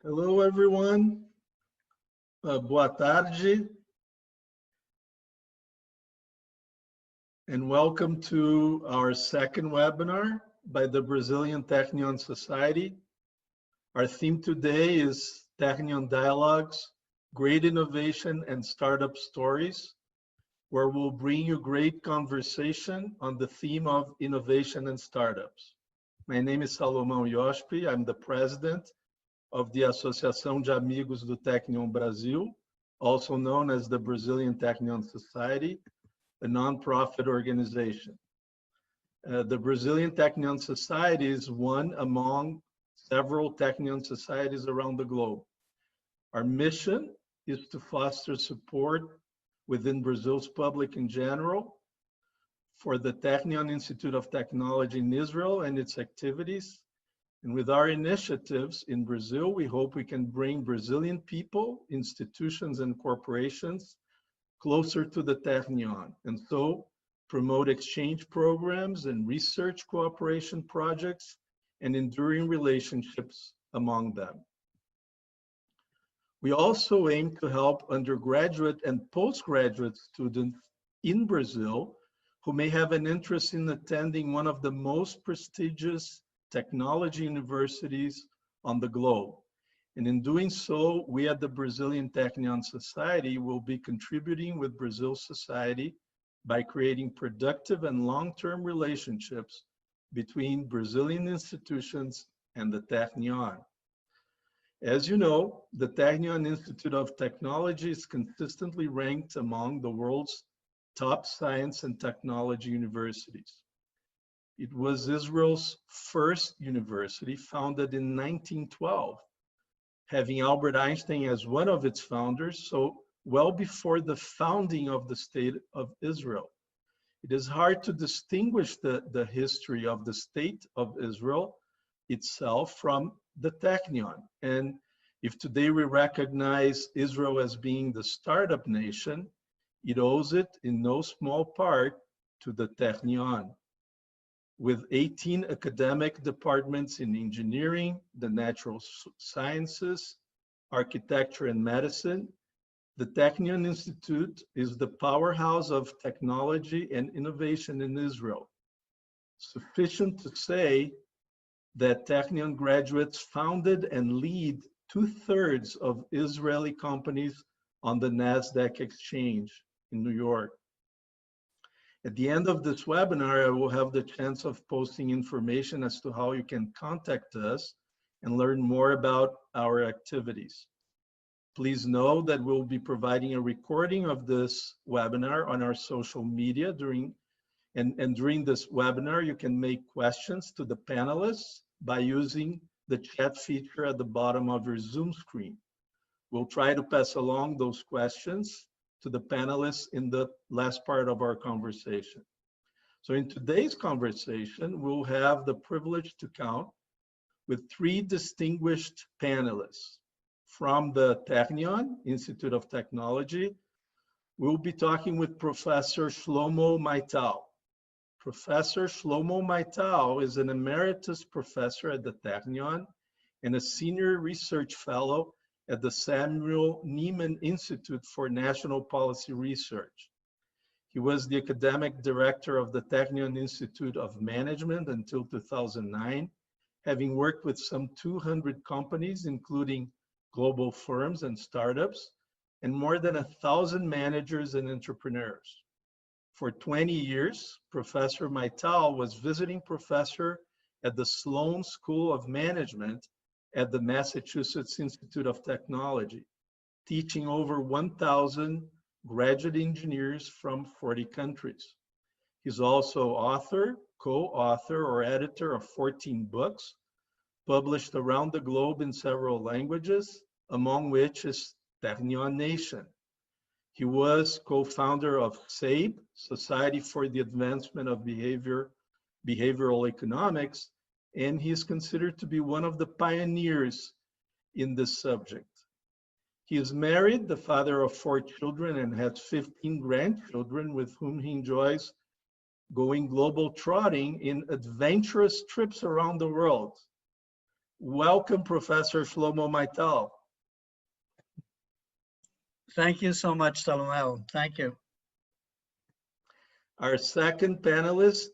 Hello, everyone. Boa tarde. And welcome to our second webinar by the Brazilian Technion Society. Our theme today is Technion Dialogues, Great Innovation and Startup Stories, where we'll bring you great conversation on the theme of innovation and startups. My name is Salomão Iospi. I'm the president of the Associação de Amigos do Technion Brasil, also known as the Brazilian Technion Society, a non-profit organization. The Brazilian Technion Society is one among several Technion societies around the globe. Our mission is to foster support within Brazil's public in general for the Technion Institute of Technology in Israel and its activities. And with our initiatives in Brazil, we hope we can bring Brazilian people, institutions, and corporations closer to the Technion, and so promote exchange programs and research cooperation projects and enduring relationships among them. We also aim to help undergraduate and postgraduate students in Brazil who may have an interest in attending one of the most prestigious technology universities on the globe. And in doing so, we at the Brazilian Technion Society will be contributing with Brazil's society by creating productive and long-term relationships between Brazilian institutions and the Technion. As you know, the Technion Institute of Technology is consistently ranked among the world's top science and technology universities. It was Israel's first university, founded in 1912, having Albert Einstein as one of its founders, so well before the founding of the state of Israel. It is hard to distinguish the history of the state of Israel itself from the Technion. And if today we recognize Israel as being the startup nation, it owes it in no small part to the Technion. With 18 academic departments in engineering, the natural sciences, architecture, and medicine, the Technion Institute is the powerhouse of technology and innovation in Israel. Sufficient to say that Technion graduates founded and lead 2/3 of Israeli companies on the NASDAQ exchange in New York. At the end of this webinar, I will have the chance of posting information as to how you can contact us and learn more about our activities. Please know that we'll be providing a recording of this webinar on our social media during this webinar. You can make questions to the panelists by using the chat feature at the bottom of your Zoom screen. We'll try to pass along those questions to the panelists in the last part of our conversation. So in today's conversation, we'll have the privilege to count with 3 distinguished panelists. From the Technion Institute of Technology, we'll be talking with Professor Shlomo Maital. Professor Shlomo Maital is an emeritus professor at the Technion and a senior research fellow at the Samuel Neiman Institute for National Policy Research. He was the academic director of the Technion Institute of Management until 2009, having worked with some 200 companies, including global firms and startups, and more than 1,000 managers and entrepreneurs. For 20 years, Professor Maital was visiting professor at the Sloan School of Management at the Massachusetts Institute of Technology, teaching over 1,000 graduate engineers from 40 countries. He's also author, co-author, or editor of 14 books, published around the globe in several languages, among which is Technion Nation. He was co-founder of SABE, Society for the Advancement of Behavioral Economics, and he is considered to be one of the pioneers in this subject. He is married, the father of 4 children, and has 15 grandchildren with whom he enjoys going global trotting in adventurous trips around the world. Welcome, Professor Shlomo Maital. Thank you so much, Salomao. Thank you. Our second panelist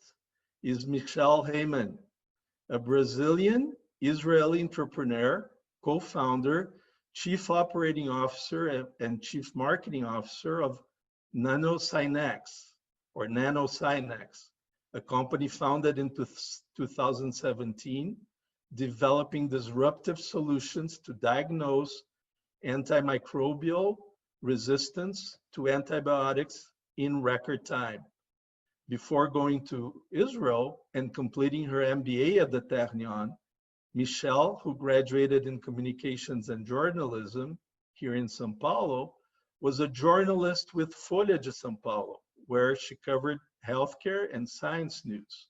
is Michelle Heymann, a Brazilian Israeli entrepreneur, co-founder, chief operating officer, and chief marketing officer of NanoSynex, or NanoSynex, a company founded in 2017, developing disruptive solutions to diagnose antimicrobial resistance to antibiotics in record time. Before going to Israel and completing her MBA at the Technion, Michelle, who graduated in communications and journalism here in São Paulo, was a journalist with Folha de São Paulo, where she covered healthcare and science news.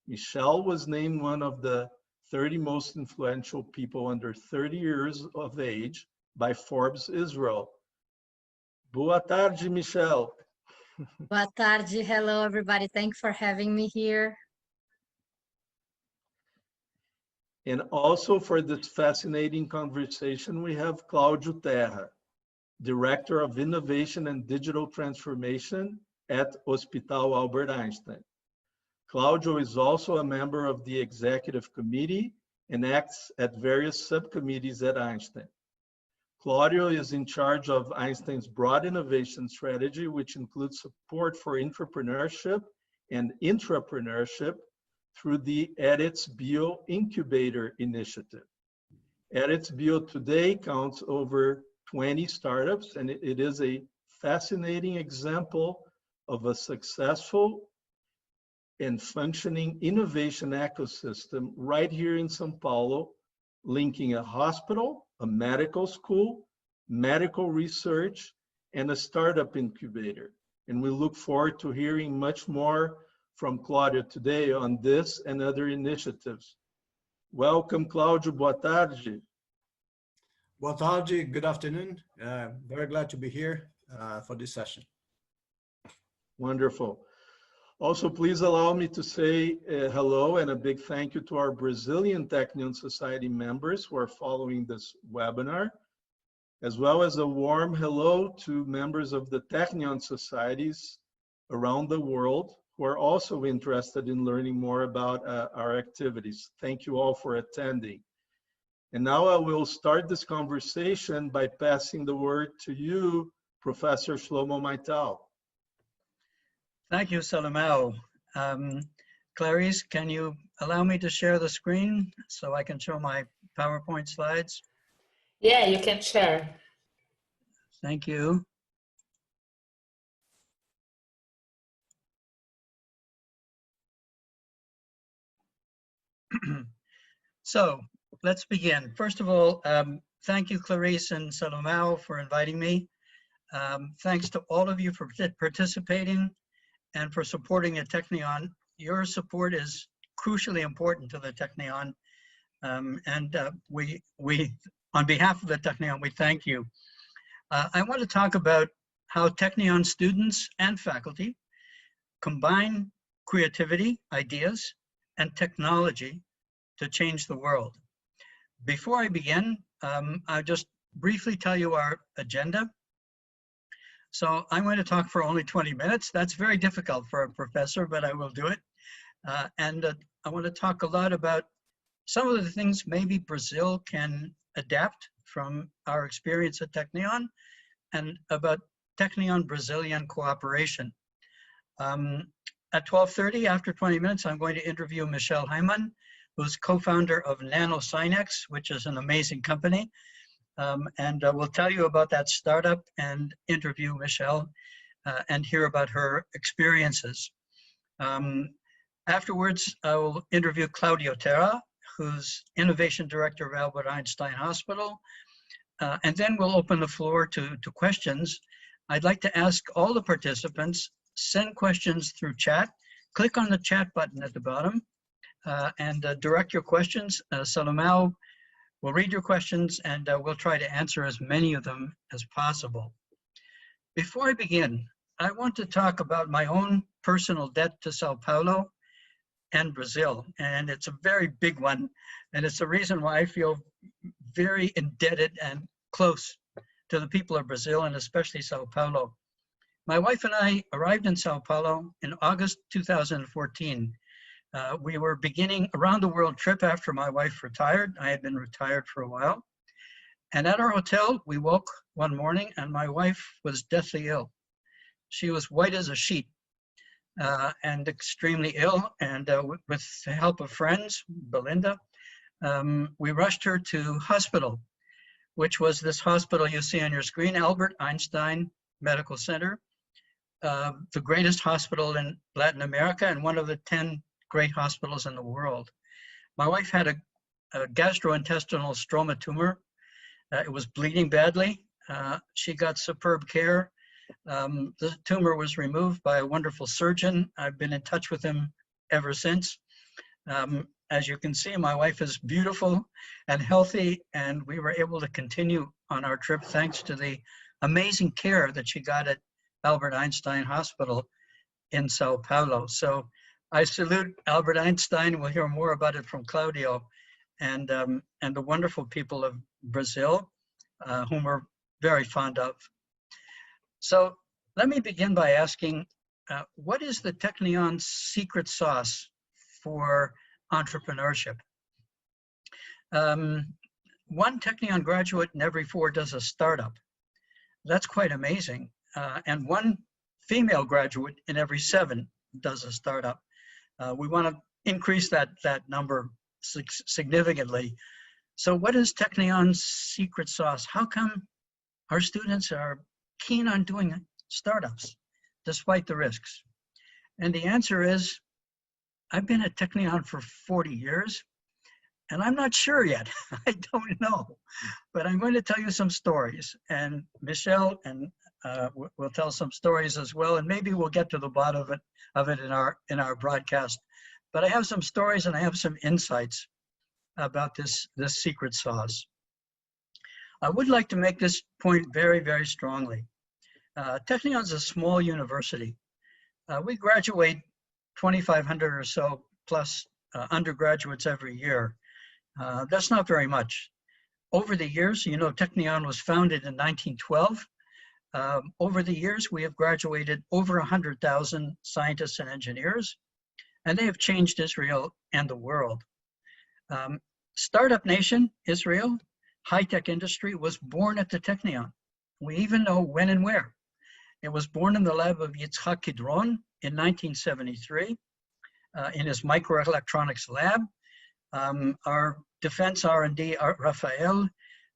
Michelle was named one of the 30 most influential people under 30 years of age by Forbes Israel. Boa tarde, Michelle. Boa tarde. Hello, everybody. Thanks for having me here. And also for this fascinating conversation, we have Claude Duterte, Director of Innovation and Digital Transformation at Hospital Albert Einstein. Claudio is also a member of the executive committee and acts at various subcommittees at Einstein. Claudio is in charge of Einstein's broad innovation strategy, which includes support for entrepreneurship and intrapreneurship through the Erestz.Bio Incubator Initiative. Erestz.Bio today counts over 20 startups, and it is a fascinating example of a successful and functioning innovation ecosystem right here in São Paulo, linking a hospital, a medical school, medical research, and a startup incubator. And we look forward to hearing much more from Claudio today on this and other initiatives. Welcome, Claudio. Boa tarde. Boa tarde. Good afternoon. Very glad to be here for this session. Wonderful. Also, please allow me to say hello and a big thank you to our Brazilian Technion Society members who are following this webinar, as well as a warm hello to members of the Technion societies around the world who are also interested in learning more about our activities. Thank you all for attending. And now I will start this conversation by passing the word to you, Professor Shlomo Maital. Thank you, Salomao. Clarice, can you allow me to share the screen so I can show my PowerPoint slides? Yeah, you can share. Thank you. So let's begin. First of all, thank you, Clarice and Salomao, for inviting me. Thanks to all of you for participating and for supporting the Technion. Your support is crucially important to the Technion. We, on behalf of the Technion, we thank you. I want to talk about how Technion students and faculty combine creativity, ideas, and technology to change the world. Before I begin, I'll just briefly tell you our agenda. So I'm going to talk for only 20 minutes. That's very difficult for a professor, but I will do it. I want to talk a lot about some of the things maybe Brazil can adapt from our experience at Technion, and about Technion-Brazilian cooperation. At 12:30, after 20 minutes, I'm going to interview Michelle Heymann, who's co-founder of NanoSynex, which is an amazing company. We'll tell you about that startup and interview Michelle and hear about her experiences. Afterwards, I will interview Claude Duterte, who's Innovation Director of Albert Einstein Hospital. And then we'll open the floor to questions. I'd like to ask all the participants, send questions through chat. Click on the chat button at the bottom and direct your questions. Salomao will read your questions and we'll try to answer as many of them as possible. Before I begin, I want to talk about my own personal debt to Sao Paulo and Brazil. And it's a very big one. And it's the reason why I feel very indebted and close to the people of Brazil, and especially Sao Paulo. My wife and I arrived in Sao Paulo in August 2014. We were beginning a round the world trip after my wife retired. I had been retired for a while. And at our hotel, we woke one morning and my wife was deathly ill. She was white as a sheet and extremely ill. And with the help of friends, Belinda, we rushed her to hospital, which was this hospital you see on your screen, Albert Einstein Medical Center, the greatest hospital in Latin America and one of the 10 great hospitals in the world. My wife had a gastrointestinal stroma tumor. It was bleeding badly. She got superb care. The tumor was removed by a wonderful surgeon. I've been in touch with him ever since. As you can see, my wife is beautiful and healthy, and we were able to continue on our trip thanks to the amazing care that she got at Albert Einstein Hospital in Sao Paulo. So I salute Albert Einstein. We'll hear more about it from Claudio, and the wonderful people of Brazil, whom we're very fond of. So let me begin by asking, what is the Technion secret sauce for entrepreneurship? One Technion graduate in every 4 does a startup. That's quite amazing. And one female graduate in every 7 does a startup. We want to increase that number significantly. So what is Technion's secret sauce? How come our students are keen on doing startups despite the risks? And the answer is, I've been at Technion for 40 years, and I'm not sure yet. I don't know, but I'm going to tell you some stories, and Michelle and we'll tell some stories as well, and maybe we'll get to the bottom of it in our broadcast. But I have some stories and I have some insights about this secret sauce. I would like to make this point very, very strongly. Technion is a small university. We graduate 2,500 or so plus undergraduates every year. That's not very much. Over the years, you know, Technion was founded in 1912. Over the years, we have graduated over 100,000 scientists and engineers, and they have changed Israel and the world. Startup nation, Israel, high-tech industry was born at the Technion. We even know when and where. It was born in the lab of Yitzhak Kidron in 1973 in his microelectronics lab. Our defense R&D, Raphael,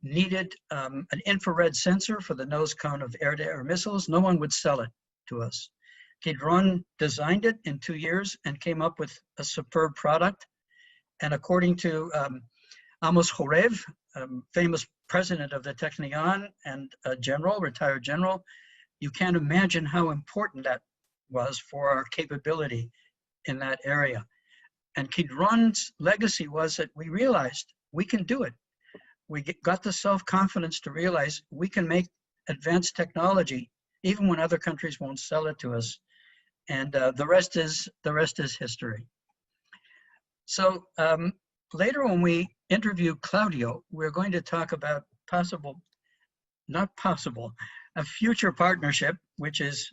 needed an infrared sensor for the nose cone of air-to-air missiles. No one would sell it to us. Kidron designed it in 2 years and came up with a superb product. And according to Amos Horev, famous president of the Technion and a general, retired general, you can't imagine how important that was for our capability in that area. And Kidron's legacy was that we realized we can do it. We got the self-confidence to realize we can make advanced technology even when other countries won't sell it to us. And the rest is history. So later when we interview Claudio, we're going to talk about a future partnership, which is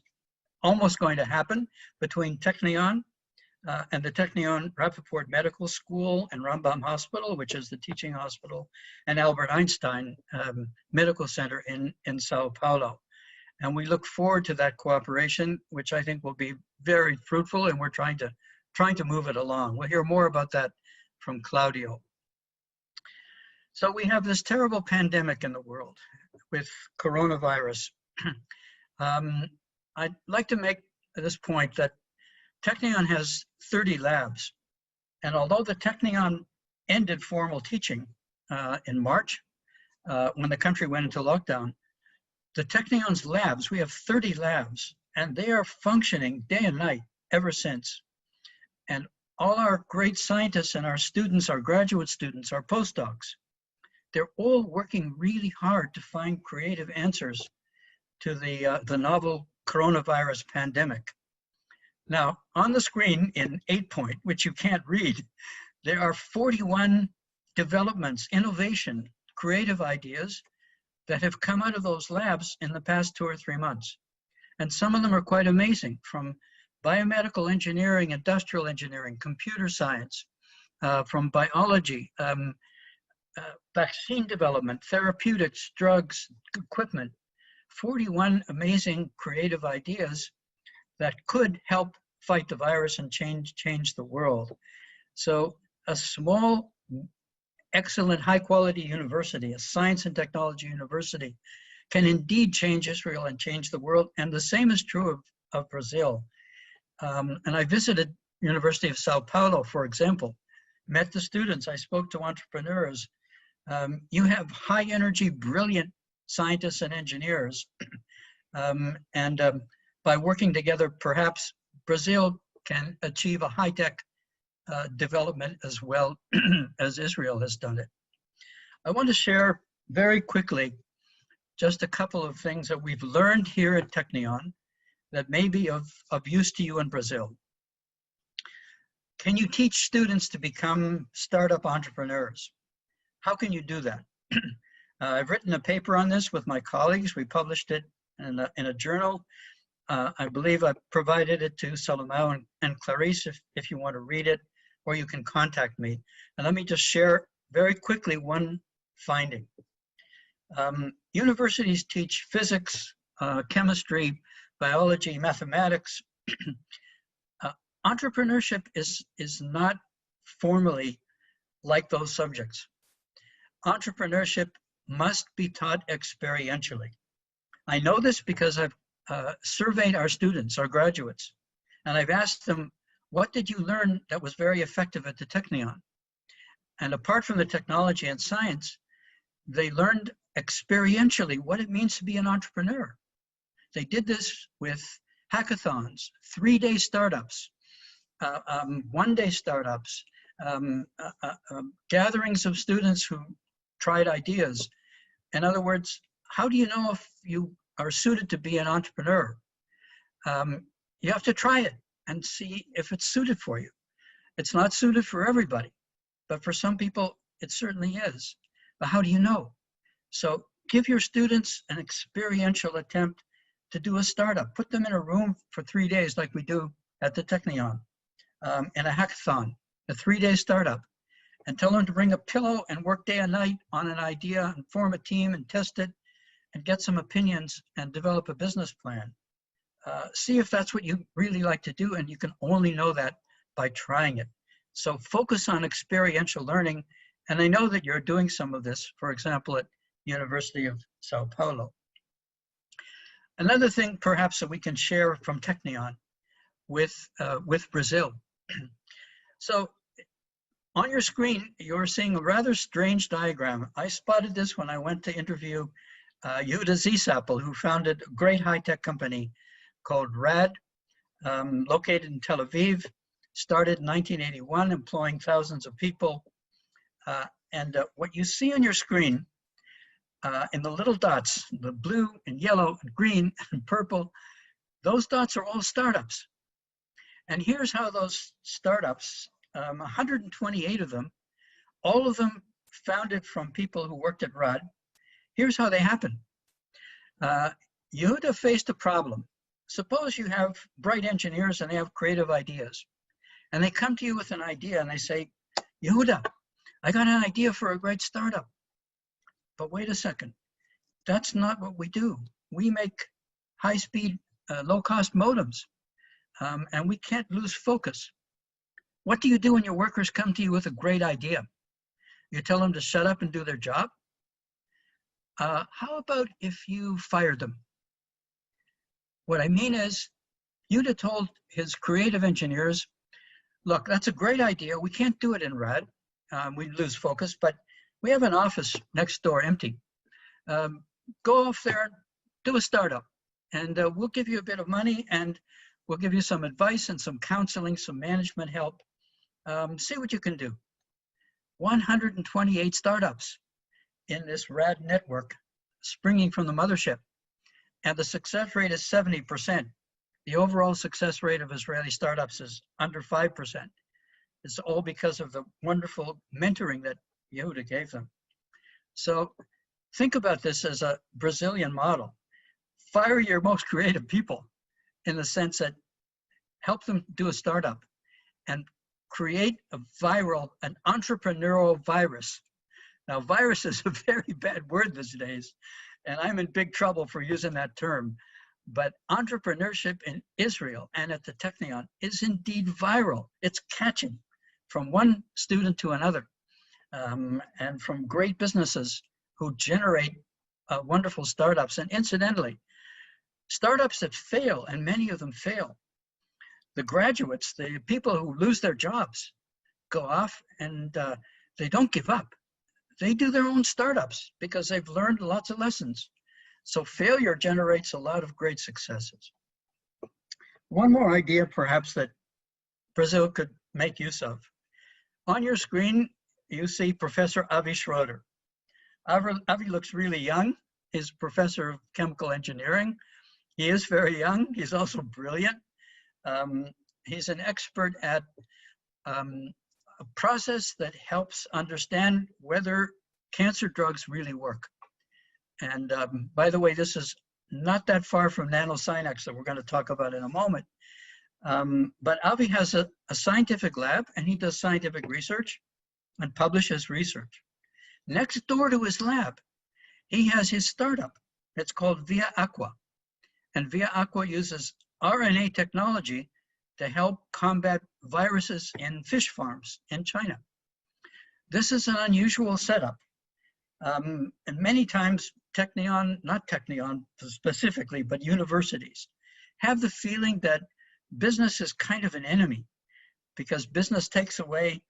almost going to happen between Technion and the Technion Rappaport Medical School and Rambam Hospital, which is the teaching hospital, and Albert Einstein Medical Center in Sao Paulo. And we look forward to that cooperation, which I think will be very fruitful, and we're trying to move it along. We'll hear more about that from Claudio. So we have this terrible pandemic in the world with coronavirus. I'd like to make this point that Technion has 30 labs. And although the Technion ended formal teaching in March, when the country went into lockdown, the Technion's labs, we have 30 labs, and they are functioning day and night ever since. And all our great scientists and our students, our graduate students, our postdocs, they're all working really hard to find creative answers to the novel coronavirus pandemic. Now, on the screen in 8-point, which you can't read, there are 41 developments, innovation, creative ideas that have come out of those labs in the past 2 or 3 months. And some of them are quite amazing, from biomedical engineering, industrial engineering, computer science, from biology, vaccine development, therapeutics, drugs, equipment. 41 amazing creative ideas that could help fight the virus and change the world. So a small, excellent, high-quality university, a science and technology university, can indeed change Israel and change the world. And the same is true of Brazil. And I visited University of Sao Paulo, for example, met the students, I spoke to entrepreneurs. You have high energy, brilliant scientists and engineers. By working together, perhaps Brazil can achieve a high-tech development as well as Israel has done it. I want to share very quickly just a couple of things that we've learned here at Technion that may be of use to you in Brazil. Can you teach students to become startup entrepreneurs? How can you do that? I've written a paper on this with my colleagues. We published it in a journal. I believe I provided it to Salomão and Clarice if you want to read it, or you can contact me. And let me just share very quickly one finding. Universities teach physics, chemistry, biology, mathematics. Entrepreneurship is not formally like those subjects. Entrepreneurship must be taught experientially. I know this because I've surveyed our students, our graduates, and I've asked them, what did you learn that was very effective at the Technion? And apart from the technology and science, they learned experientially what it means to be an entrepreneur. They did this with hackathons, 3-day startups, 1-day startups, gatherings of students who tried ideas. In other words, how do you know if you are suited to be an entrepreneur? You have to try it and see if it's suited for you. It's not suited for everybody, but for some people, it certainly is. But how do you know? So give your students an experiential attempt to do a startup. Put them in a room for 3 days like we do at the Technion, in a hackathon, a 3-day startup, and tell them to bring a pillow and work day and night on an idea and form a team and test it and get some opinions and develop a business plan. See if that's what you really like to do, and you can only know that by trying it. So focus on experiential learning, and I know that you're doing some of this, for example, at University of Sao Paulo. Another thing perhaps that we can share from Technion with Brazil. So on your screen, you're seeing a rather strange diagram. I spotted this when I went to interview Yehuda Ziesapel, who founded a great high-tech company called RAD, located in Tel Aviv, started in 1981, employing thousands of people. What you see on your screen in the little dots, the blue and yellow and green and purple, those dots are all startups. And here's how those startups, 128 of them, all of them founded from people who worked at RAD. Here's how they happen. Yehuda faced a problem. Suppose you have bright engineers and they have creative ideas. And they come to you with an idea and they say, Yehuda, I got an idea for a great startup. But wait a second, that's not what we do. We make high-speed, low-cost modems, and we can't lose focus. What do you do when your workers come to you with a great idea? You tell them to shut up and do their job? How about if you fired them? What I mean is, Yehuda told his creative engineers, look, that's a great idea. We can't do it in RAD. We lose focus, but we have an office next door empty. Go off there, do a startup, and we'll give you a bit of money, and we'll give you some advice and some counseling, some management help. See what you can do. 128 startups in this RAD network springing from the mothership. And the success rate is 70%. The overall success rate of Israeli startups is under 5%. It's all because of the wonderful mentoring that Yehuda gave them. So think about this as a Brazilian model. Fire your most creative people in the sense that help them do a startup and create a viral, an entrepreneurial virus. Now, virus is a very bad word these days, and I'm in big trouble for using that term. But entrepreneurship in Israel and at the Technion is indeed viral. It's catching from one student to another, and from great businesses who generate wonderful startups. And incidentally, startups that fail, and many of them fail, the graduates, the people who lose their jobs, go off and they don't give up. They do their own startups because they've learned lots of lessons. So failure generates a lot of great successes. One more idea perhaps that Brazil could make use of. On your screen, you see Professor Avi Schroeder. Avi looks really young. He's professor of chemical engineering. He is very young. He's also brilliant. He's an expert at a process that helps understand whether cancer drugs really work. And by the way, this is not that far from NanoSynex that we're going to talk about in a moment. But Avi has a scientific lab, and he does scientific research and publishes research. Next door to his lab, he has his startup. It's called Via Aqua. And Via Aqua uses RNA technology to help combat viruses in fish farms in China. This is an unusual setup. And many times Technion, not Technion specifically, but universities have the feeling that business is kind of an enemy because business takes away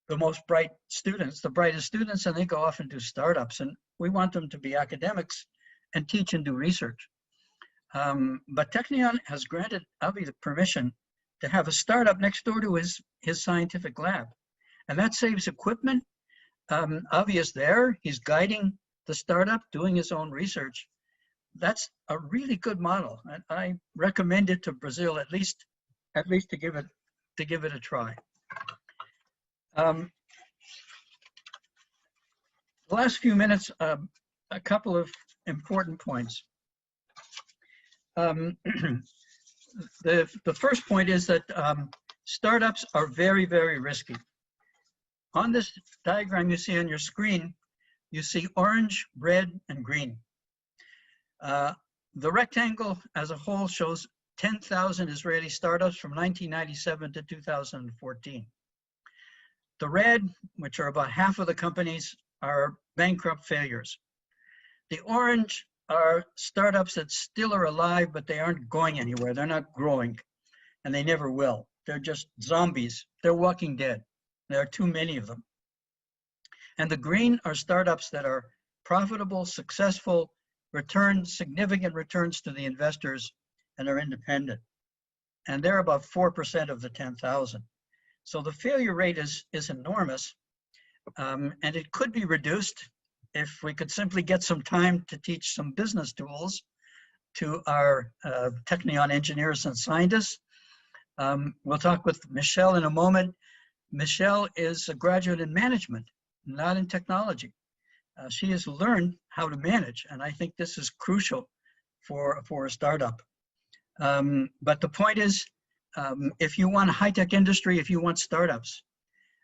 the most bright students, the brightest students, and they go off and do startups. And we want them to be academics and teach and do research. But Technion has granted Avi the permission to have a startup next door to his scientific lab. And that saves equipment. Avi is there, he's guiding the startup, doing his own research. That's a really good model. And I recommend it to Brazil, at least to give it a try. The last few minutes, a couple of important points. The first point is that startups are very, very risky. On this diagram you see on your screen, you see orange, red, and green. The rectangle as a whole shows 10,000 Israeli startups from 1997 to 2014. The red, which are about half of the companies, are bankrupt failures. The orange are startups that still are alive, but they aren't going anywhere. They're not growing, and they never will. They're just zombies. They're walking dead. There are too many of them. And the green are startups that are profitable, successful, return significant returns to the investors, and are independent. And they're about 4% of the 10,000. So the failure rate is enormous, and it could be reduced if we could simply get some time to teach some business tools to our Technion engineers and scientists. We'll talk with Michelle in a moment. Michelle is a graduate in management, not in technology. She has learned how to manage, and I think this is crucial for a startup. But the point is, if you want a high-tech industry, if you want startups,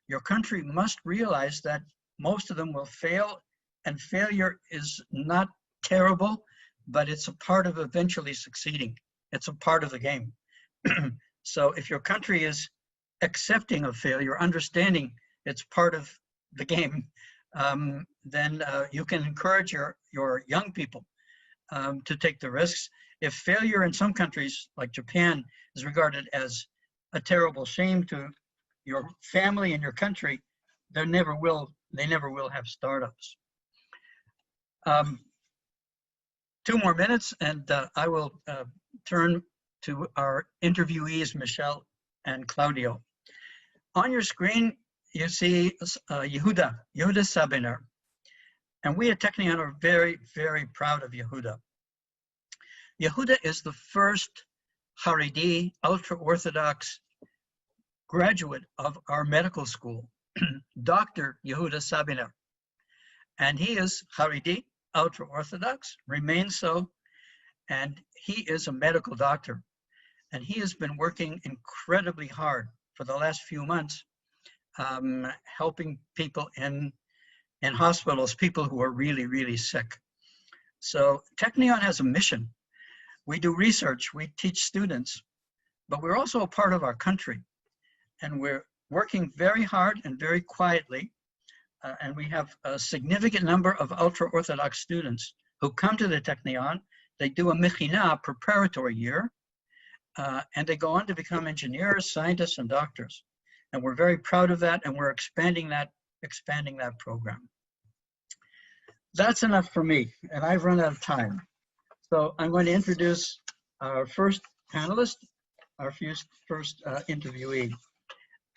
your country must realize that most of them will fail, and failure is not terrible, but it's a part of eventually succeeding. It's a part of the game. So if your country is accepting of failure, understanding it's part of the game, then you can encourage your young people to take the risks. If failure in some countries, like Japan, is regarded as a terrible shame to your family and your country, they never will have startups. 2 more minutes, and I will turn to our interviewees, Michelle and Claudio. On your screen, you see Yehuda Sabiner. And we at Technion are very, very proud of Yehuda. Yehuda is the first Haredi, ultra-Orthodox graduate of our medical school, Dr. Yehuda Sabiner. And he is Haredi, ultra-Orthodox, remains so, and he is a medical doctor. And he has been working incredibly hard for the last few months, helping people in hospitals, people who are really, really sick. So Technion has a mission. We do research, we teach students, but we're also a part of our country. And we're working very hard and very quietly. And we have a significant number of ultra-Orthodox students who come to the Technion. They do a mechina, preparatory year, and they go on to become engineers, scientists, and doctors. And we're very proud of that, and we're expanding that program. That's enough for me, and I've run out of time. So I'm going to introduce our first panelist, our first interviewee.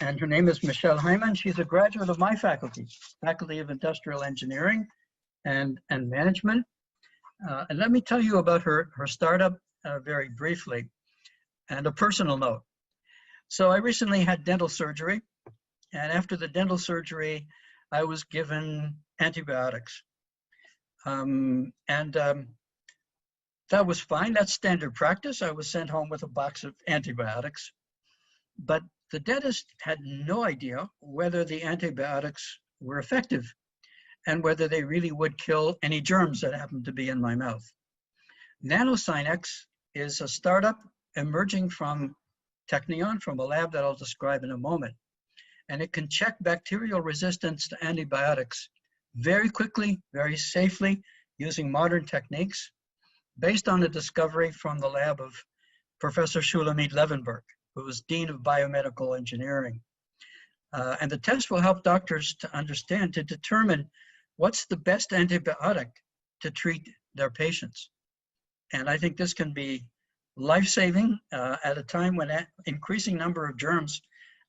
And her name is Michelle Heymann. She's a graduate of my faculty, Faculty of Industrial Engineering and Management. And let me tell you about her startup very briefly, and a personal note. So I recently had dental surgery, and after the dental surgery, I was given antibiotics. That was fine. That's standard practice. I was sent home with a box of antibiotics. But the dentist had no idea whether the antibiotics were effective and whether they really would kill any germs that happened to be in my mouth. NanoSynex is a startup emerging from Technion, from a lab that I'll describe in a moment. And it can check bacterial resistance to antibiotics very quickly, very safely, using modern techniques, based on a discovery from the lab of Professor Shulamit Levenberg, who was Dean of Biomedical Engineering. And the test will help doctors to understand, to determine what's the best antibiotic to treat their patients. And I think this can be life-saving at a time when an increasing number of germs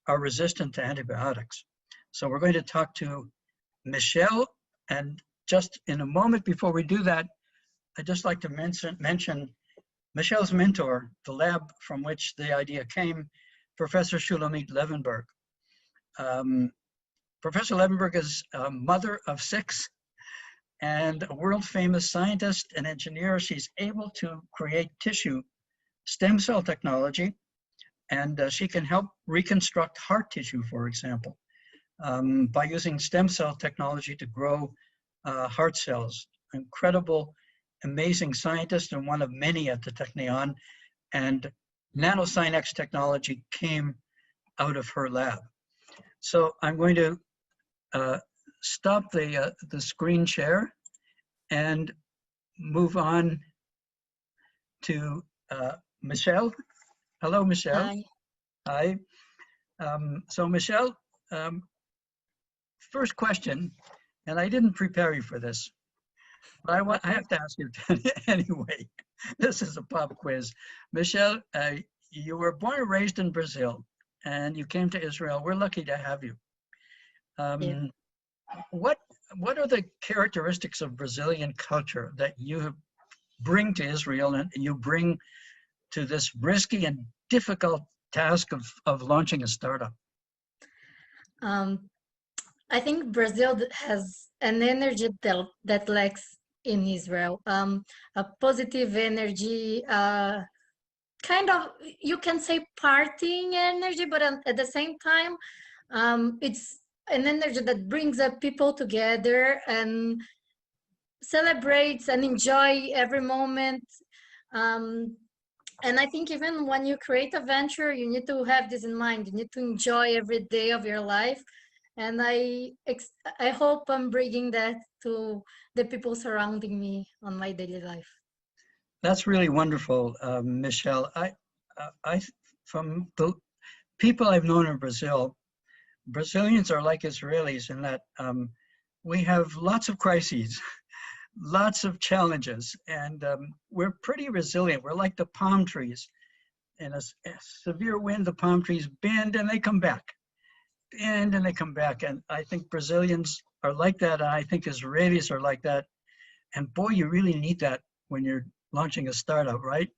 are resistant to antibiotics. So we're going to talk to Michelle, and just in a moment before we do that, I'd just like to mention Michelle's mentor, the lab from which the idea came, Professor Shulamit Levenberg. Professor Levenberg is a mother of 6 and a world-famous scientist and engineer. She's able to create tissue stem cell technology, and she can help reconstruct heart tissue, for example, by using stem cell technology to grow heart cells. Incredible, amazing scientist, and one of many at the Technion, and NanoSynex technology came out of her lab. So I'm going to stop the screen share and move on to Michelle. Hello, Michelle. Hi. Hi. So Michelle, first question, and I didn't prepare you for this, but I have to ask you anyway. This is a pop quiz. Michelle, you were born and raised in Brazil, and you came to Israel. We're lucky to have you. Yeah. What are the characteristics of Brazilian culture that you bring to Israel and you bring to this risky and difficult task of launching a startup? I think Brazil has an energy that lacks in Israel. A positive energy, kind of, you can say partying energy, but at the same time, it's an energy that brings up people together and celebrates and enjoy every moment. And I think even when you create a venture, you need to have this in mind. You need to enjoy every day of your life. And I hope I'm bringing that to the people surrounding me on my daily life. That's really wonderful, Michelle. From the people I've known in Brazil, Brazilians are like Israelis in that we have lots of crises, lots of challenges, and we're pretty resilient. We're like the palm trees. In a severe wind, the palm trees bend and they come back. And they come back. And I think Brazilians are like that. And I think Israelis are like that. And boy, you really need that when you're launching a startup, right?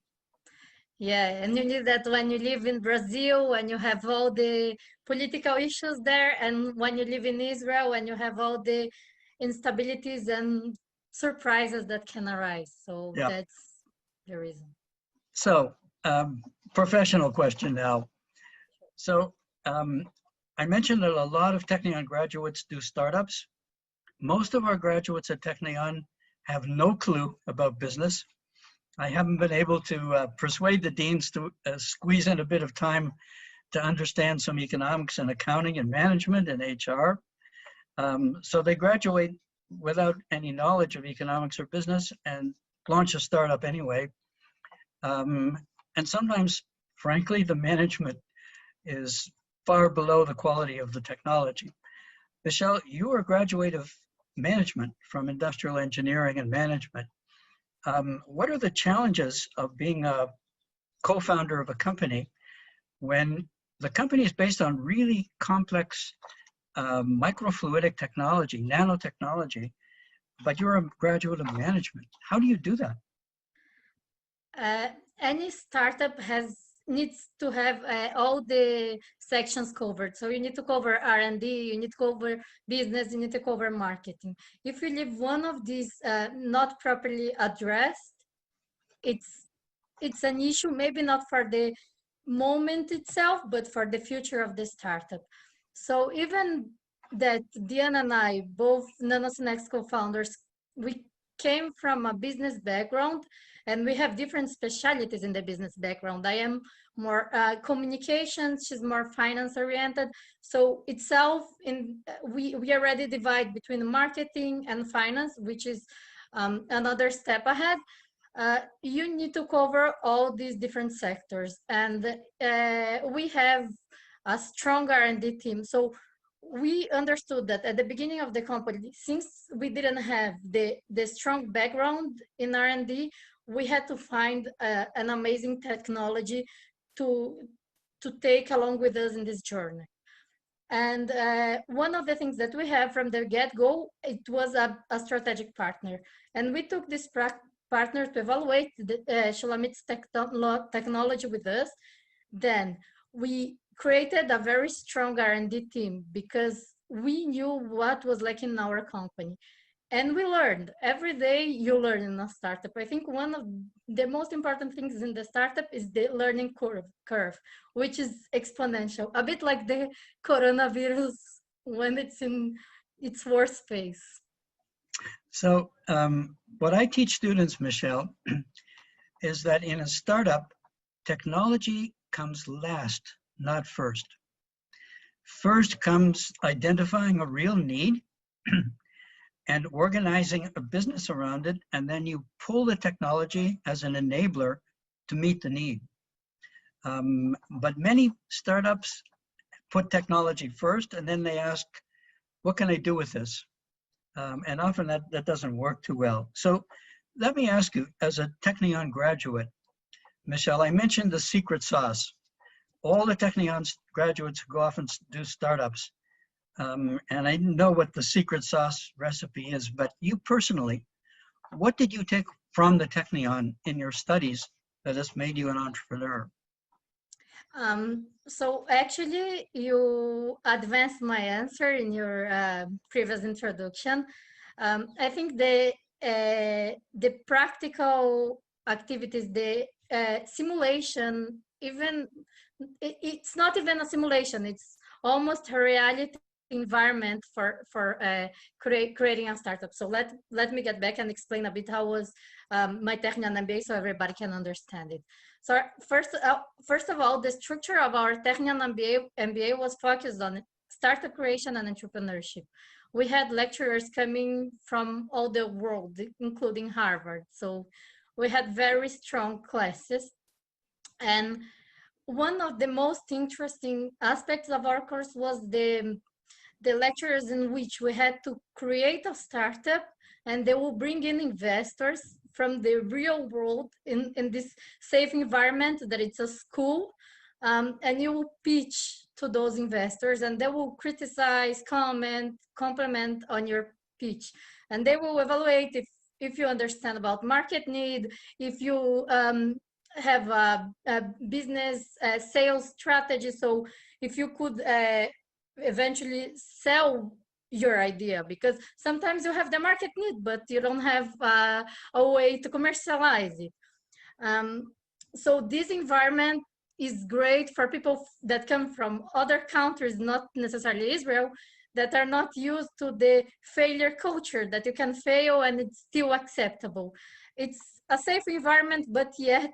Yeah, and you need that when you live in Brazil, when you have all the political issues there, and when you live in Israel, when you have all the instabilities and surprises that can arise. So Yeah. that's the reason. So, professional question now. So, I mentioned that a lot of Technion graduates do startups. Most of our graduates at Technion have no clue about business. I haven't been able to persuade the deans to squeeze in a bit of time to understand some economics and accounting and management and HR. So they graduate without any knowledge of economics or business and launch a startup anyway. And sometimes, frankly, the management is far below the quality of the technology. Michelle, you are a graduate of management from industrial engineering and management. What are the challenges of being a co-founder of a company when the company is based on really complex microfluidic technology, nanotechnology, but you're a graduate of management? How do you do that? Any startup needs to have all the sections covered. So you need to cover R&D, you need to cover business, you need to cover marketing. If you leave one of these not properly addressed, it's an issue, maybe not for the moment itself, but for the future of the startup. So even that Diana and I, both Nanosynex co-founders, we came from a business background, and we have different specialties in the business background. I am more communications, she's more finance oriented. So itself, we already divide between marketing and finance, which is another step ahead. You need to cover all these different sectors, and we have a strong R&D team. So we understood that at the beginning of the company, since we didn't have the strong background in R&D, we had to find an amazing technology to take along with us in this journey. And one of the things that we have from the get-go, it was a strategic partner. And we took this partner to evaluate the Shulamit's technology with us. Then we created a very strong R&D team because we knew what was lacking in our company. And we learned. Every day you learn in a startup. I think one of the most important things in the startup is the learning curve, which is exponential, a bit like the coronavirus when it's in its worst phase. So what I teach students, Michelle, is that in a startup, technology comes last, not first. First comes identifying a real need and organizing a business around it, and then you pull the technology as an enabler to meet the need. But many startups put technology first, and then they ask, what can I do with this? And often that doesn't work too well. So let me ask you, as a Technion graduate, Michelle, I mentioned the secret sauce. All the Technion graduates who go off and do startups, and I know what the secret sauce recipe is, but you personally, what did you take from the Technion in your studies that has made you an entrepreneur? So actually, you advanced my answer in your previous introduction. I think the practical activities, the simulation, it's not even a simulation, it's almost a reality environment for creating a startup. So let me get back and explain a bit how was my Technion MBA so everybody can understand it. So first of all, the structure of our Technion MBA was focused on startup creation and entrepreneurship. We had lecturers coming from all the world, including Harvard. So we had very strong classes. And one of the most interesting aspects of our course was the lectures in which we had to create a startup, and they will bring in investors from the real world in this safe environment that it's a school, and you will pitch to those investors, and they will criticize, comment, compliment on your pitch, and they will evaluate if you understand about market need, if you have a business sales strategy. So if you could eventually sell your idea, because sometimes you have the market need, but you don't have a way to commercialize it. So this environment is great for people that come from other countries, not necessarily Israel, that are not used to the failure culture, that you can fail and it's still acceptable. It's a safe environment, but yet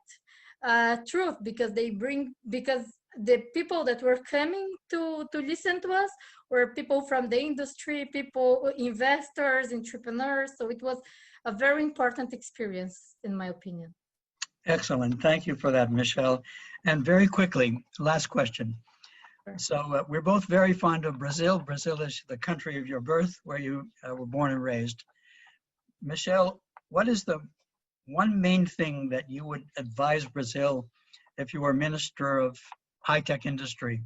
truth, because the people that were coming to listen to us were people from the industry, people, investors, entrepreneurs. So it was a very important experience, in my opinion. Excellent. Thank you for that, Michelle. And very quickly, last question. Sure. So we're both very fond of Brazil. Brazil is the country of your birth, where you were born and raised. Michelle, what is the one main thing that you would advise Brazil if you were Minister of High-Tech Industry?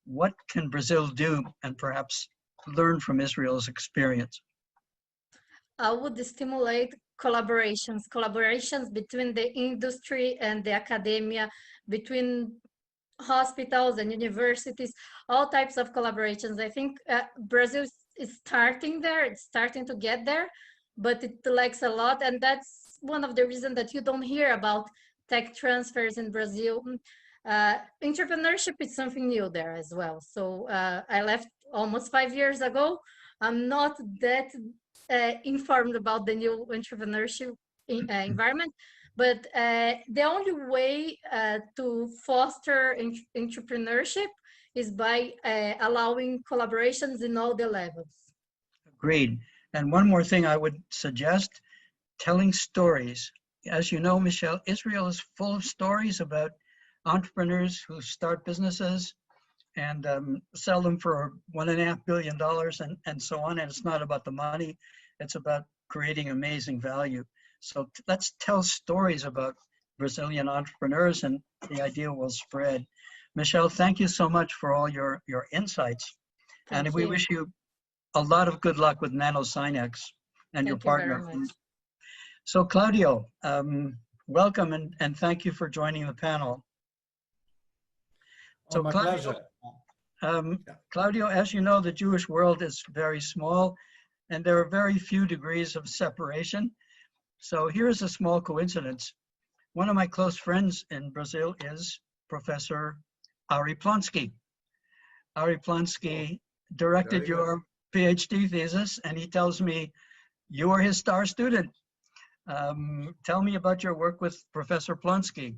What can Brazil do and perhaps learn from Israel's experience? I would stimulate collaborations between the industry and the academia, between hospitals and universities, all types of collaborations. I think Brazil is starting there, it's starting to get there, but it lacks a lot. And that's one of the reasons that you don't hear about tech transfers in Brazil. Entrepreneurship is something new there as well. So I left almost 5 years ago. I'm not that informed about the new entrepreneurship environment, but the only way to foster entrepreneurship is by allowing collaborations in all the levels. Agreed. And one more thing I would suggest, telling stories. As you know, Michelle, Israel is full of stories about entrepreneurs who start businesses and sell them for $1.5 billion and so on. And it's not about the money, it's about creating amazing value. So let's tell stories about Brazilian entrepreneurs and the idea will spread. Michelle, thank you so much for all your insights. Thank and we you. wish you a lot of good luck with Nanosynex and your Thank you partner. very much. So Claudio, welcome and thank you for joining the panel. So my Claudio, pleasure. Claudio, as you know, the Jewish world is very small and there are very few degrees of separation. So here's a small coincidence. One of my close friends in Brazil is Professor Ari Plonsky. Ari Plonsky directed your PhD thesis and he tells me you are his star student. Tell me about your work with Professor Plonsky.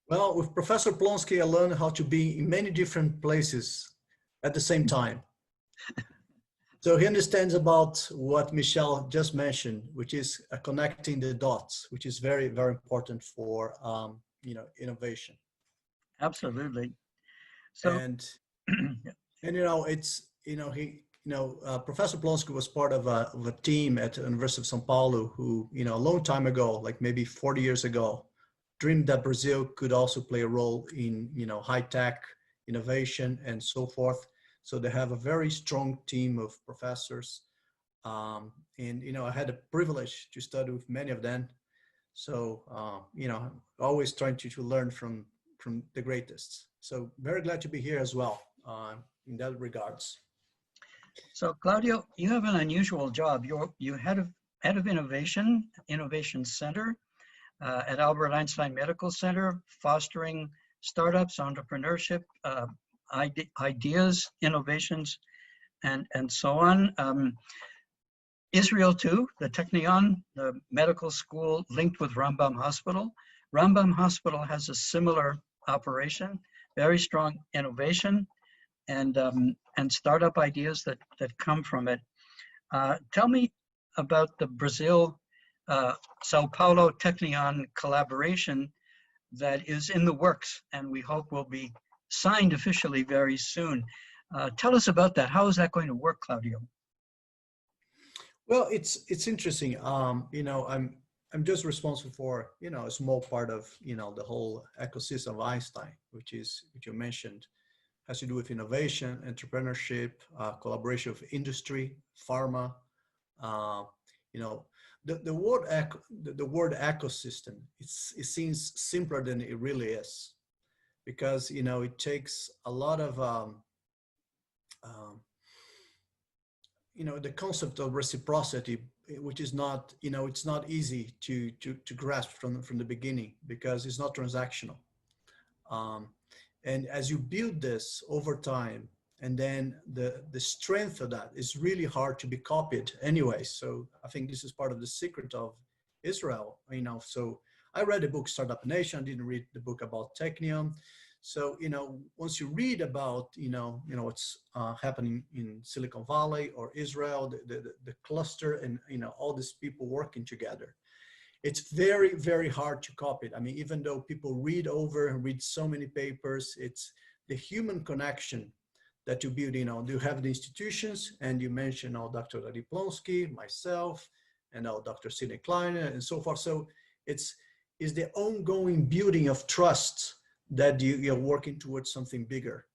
Well, with Professor Plonsky, I learned how to be in many different places at the same time. So he understands about what Michelle just mentioned, which is connecting the dots, which is very, very important for innovation. Absolutely. So, and Professor Plonsky was part of a team at the University of São Paulo who, a long time ago, like maybe 40 years ago, dreamed that Brazil could also play a role in, high-tech innovation and so forth. So they have a very strong team of professors. I had the privilege to study with many of them. So, always trying to learn from the greatest. So very glad to be here as well in that regards. So Claudio, you have an unusual job. You're head of Innovation Center at Albert Einstein Medical Center, fostering startups, entrepreneurship, ideas, innovations, and so on. Israel too, the Technion, the medical school linked with Rambam Hospital. Rambam Hospital has a similar operation, very strong innovation and startup ideas that come from it. Tell me about the Brazil Sao Paulo Technion collaboration that is in the works and we hope will be signed officially very soon. Tell us about that. How is that going to work, Claudio? Well, it's interesting. I'm just responsible for a small part of the whole ecosystem of Einstein, which you mentioned, has to do with innovation, entrepreneurship, collaboration with industry, pharma, you know, the word ecosystem, it seems simpler than it really is, because, you know, it takes a lot of, you know, the concept of reciprocity, which is not, you know, it's not easy to grasp from the beginning, because it's not transactional. And as you build this over time, and then the strength of that is really hard to be copied anyway. So I think this is part of the secret of Israel, you know. So I read the book Startup Nation, I didn't read the book about Technion. So, you know, once you read about, you know, what's happening in Silicon Valley or Israel, the cluster, and, you know, all these people working together, it's very, very hard to copy it. I mean, even though people read over and read so many papers, it's the human connection that you build. You know, you have the institutions, and you mentioned now Dr. Adi Plonsky, myself, and now Dr. Sidney Kleiner, and so forth. So it's the ongoing building of trust that you're working towards something bigger.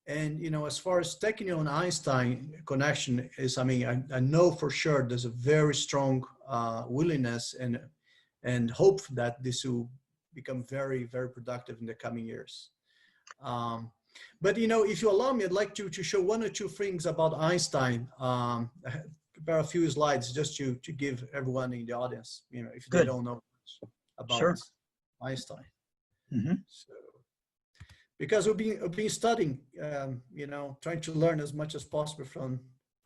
And, you know, as far as Technion Einstein connection is, I mean, I know for sure there's a very strong willingness and hope that this will become very, very productive in the coming years. But, you know, if you allow me, I'd like to show one or two things about Einstein. Prepare a few slides just to give everyone in the audience, you know, if they don't know much about Einstein. Mm-hmm. So, because we've been studying, you know, trying to learn as much as possible from,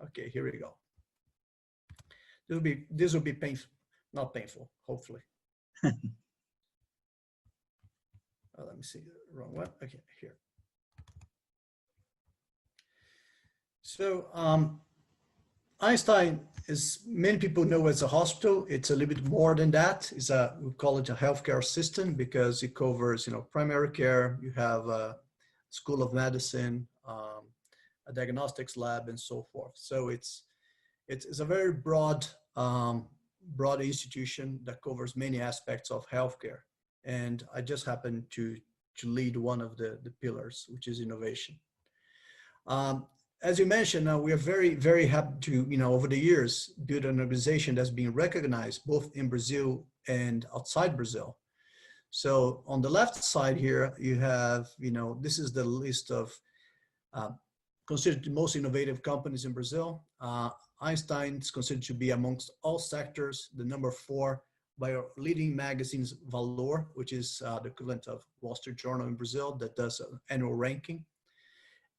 okay, here we go. This will be painful, not painful, hopefully. Let me see, wrong one, okay, here. So Einstein is, many people know as a hospital. It's a little bit more than that. It's we call it a healthcare system, because it covers, you know, primary care. You have a school of medicine, a diagnostics lab, and so forth. So it's a very broad institution that covers many aspects of healthcare. And I just happen to lead one of the pillars, which is innovation. As you mentioned, we are very, very happy to, you know, over the years, build an organization that's being recognized both in Brazil and outside Brazil. So on the left side here, you have, you know, this is the list of considered the most innovative companies in Brazil. Einstein is considered to be amongst all sectors the number 4 by our leading magazine's Valor, which is the equivalent of Wall Street Journal in Brazil, that does an annual ranking.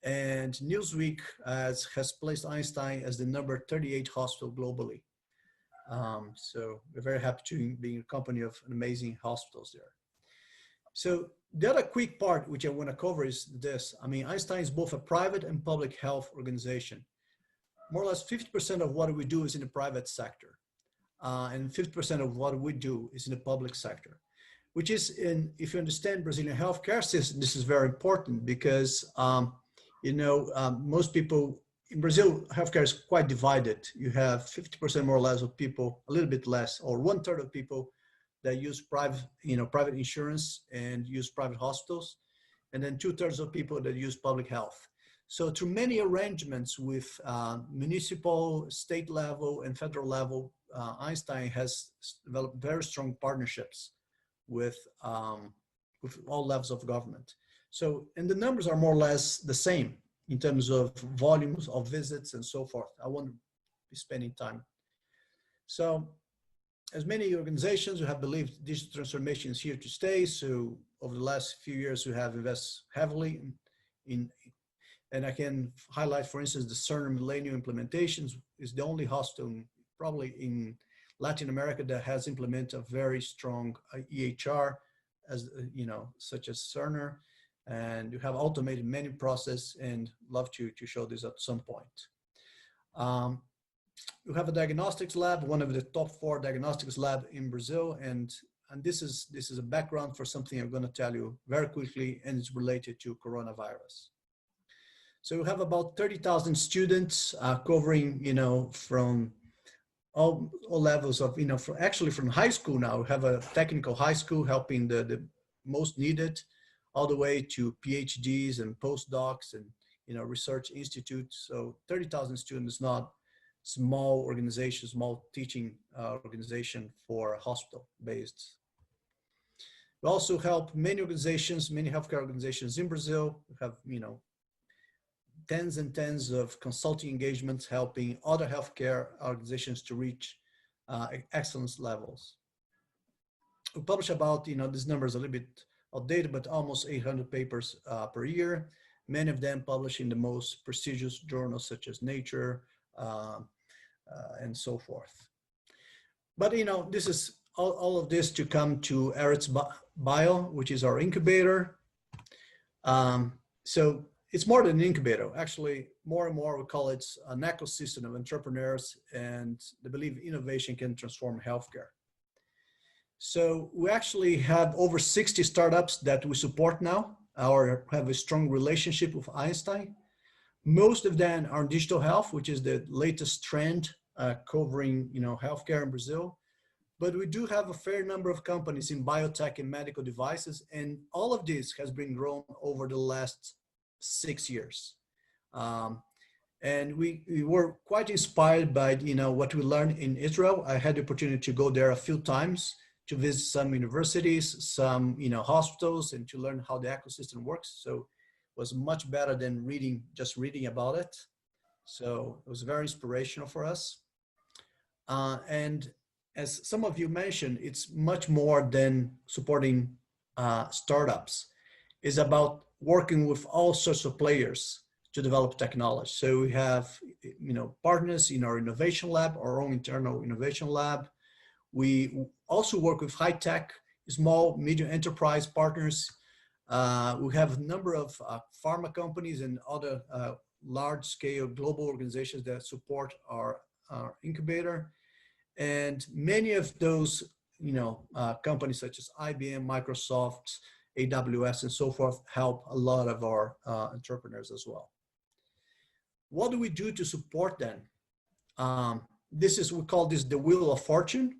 And Newsweek has placed Einstein as the number 38 hospital globally. So we're very happy to be in a company of amazing hospitals there. So the other quick part, which I want to cover, is this. I mean, Einstein is both a private and public health organization. More or less 50% of what we do is in the private sector. And 50% of what we do is in the public sector, which is, if you understand Brazilian healthcare system, this is very important, because you know, most people in Brazil, healthcare is quite divided. You have 50% more or less of people, a little bit less, or 1/3 of people that use private insurance and use private hospitals, and then 2/3 of people that use public health. So through many arrangements with municipal, state level, and federal level, Einstein has developed very strong partnerships with all levels of government. So, and the numbers are more or less the same in terms of volumes of visits and so forth. I won't be spending time. So, as many organizations who have believed digital transformation is here to stay. So over the last few years, we have invested heavily in and I can highlight, for instance, the Cerner Millennium implementations is the only hospital probably in Latin America that has implemented a very strong EHR, as you know, such as Cerner. And you have automated many process, and love to show this at some point. You have a diagnostics lab, one of the top 4 diagnostics lab in Brazil, and this is a background for something I'm going to tell you very quickly, and it's related to coronavirus. So we have about 30,000 students covering, you know, from all levels of, you know, from high school now. We have a technical high school helping the most needed, all the way to PhDs and postdocs and, you know, research institutes. So 30,000 students, it's small organization, small teaching organization for hospital-based. We also help many organizations, many healthcare organizations in Brazil. We have, tens and tens of consulting engagements helping other healthcare organizations to reach excellence levels. We publish about, this number is a little bit outdated, but almost 800 papers per year. Many of them published in the most prestigious journals such as Nature and so forth. But, this is all of this to come to Erestz.Bio, which is our incubator. So it's more than an incubator. Actually, more and more we call it an ecosystem of entrepreneurs, and they believe innovation can transform healthcare. So we actually have over 60 startups that we support now, or have a strong relationship with Einstein. Most of them are in digital health, which is the latest trend covering, healthcare in Brazil. But we do have a fair number of companies in biotech and medical devices, and all of this has been grown over the last 6 years. And we were quite inspired by, what we learned in Israel. I had the opportunity to go there a few times to visit some universities, some, hospitals, and to learn how the ecosystem works. So it was much better than just reading about it. So it was very inspirational for us. And as some of you mentioned, it's much more than supporting startups. It's about working with all sorts of players to develop technology. So we have, partners in our innovation lab, our own internal innovation lab. We also work with high-tech, small, medium enterprise partners. We have a number of pharma companies and other large-scale global organizations that support our incubator. And many of those, companies such as IBM, Microsoft, AWS, and so forth help a lot of our entrepreneurs as well. What do we do to support them? We call this the wheel of fortune,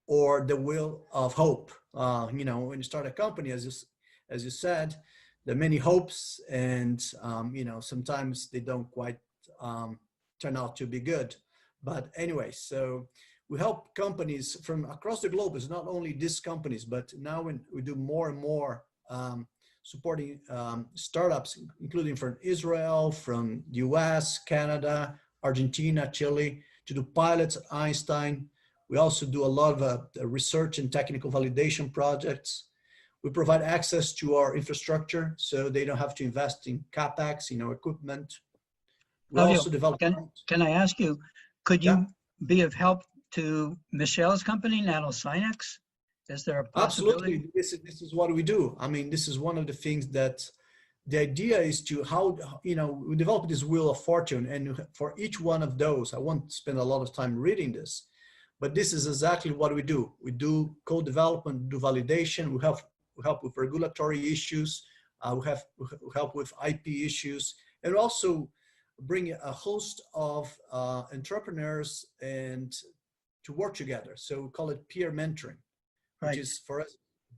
or the wheel of hope. When you start a company, as you said, there are many hopes, and sometimes they don't quite turn out to be good. But anyway, so we help companies from across the globe. It's not only these companies, but now we do more and more supporting startups, including from Israel, from the US, Canada, Argentina, Chile, to do pilots at Einstein. We also do a lot of research and technical validation projects. We provide access to our infrastructure so they don't have to invest in CapEx, equipment. We also develop. Can I ask you, could you be of help to Michelle's company, NanoSynex? Is there a possibility? Absolutely. This is what we do. I mean, this is one of the things that the idea is to we develop this wheel of fortune, and for each one of those, I won't spend a lot of time reading this, but this is exactly what we do. We do code development, do validation. We help with regulatory issues. We help with IP issues, and also bring a host of entrepreneurs and to work together. So we call it peer mentoring, which is for us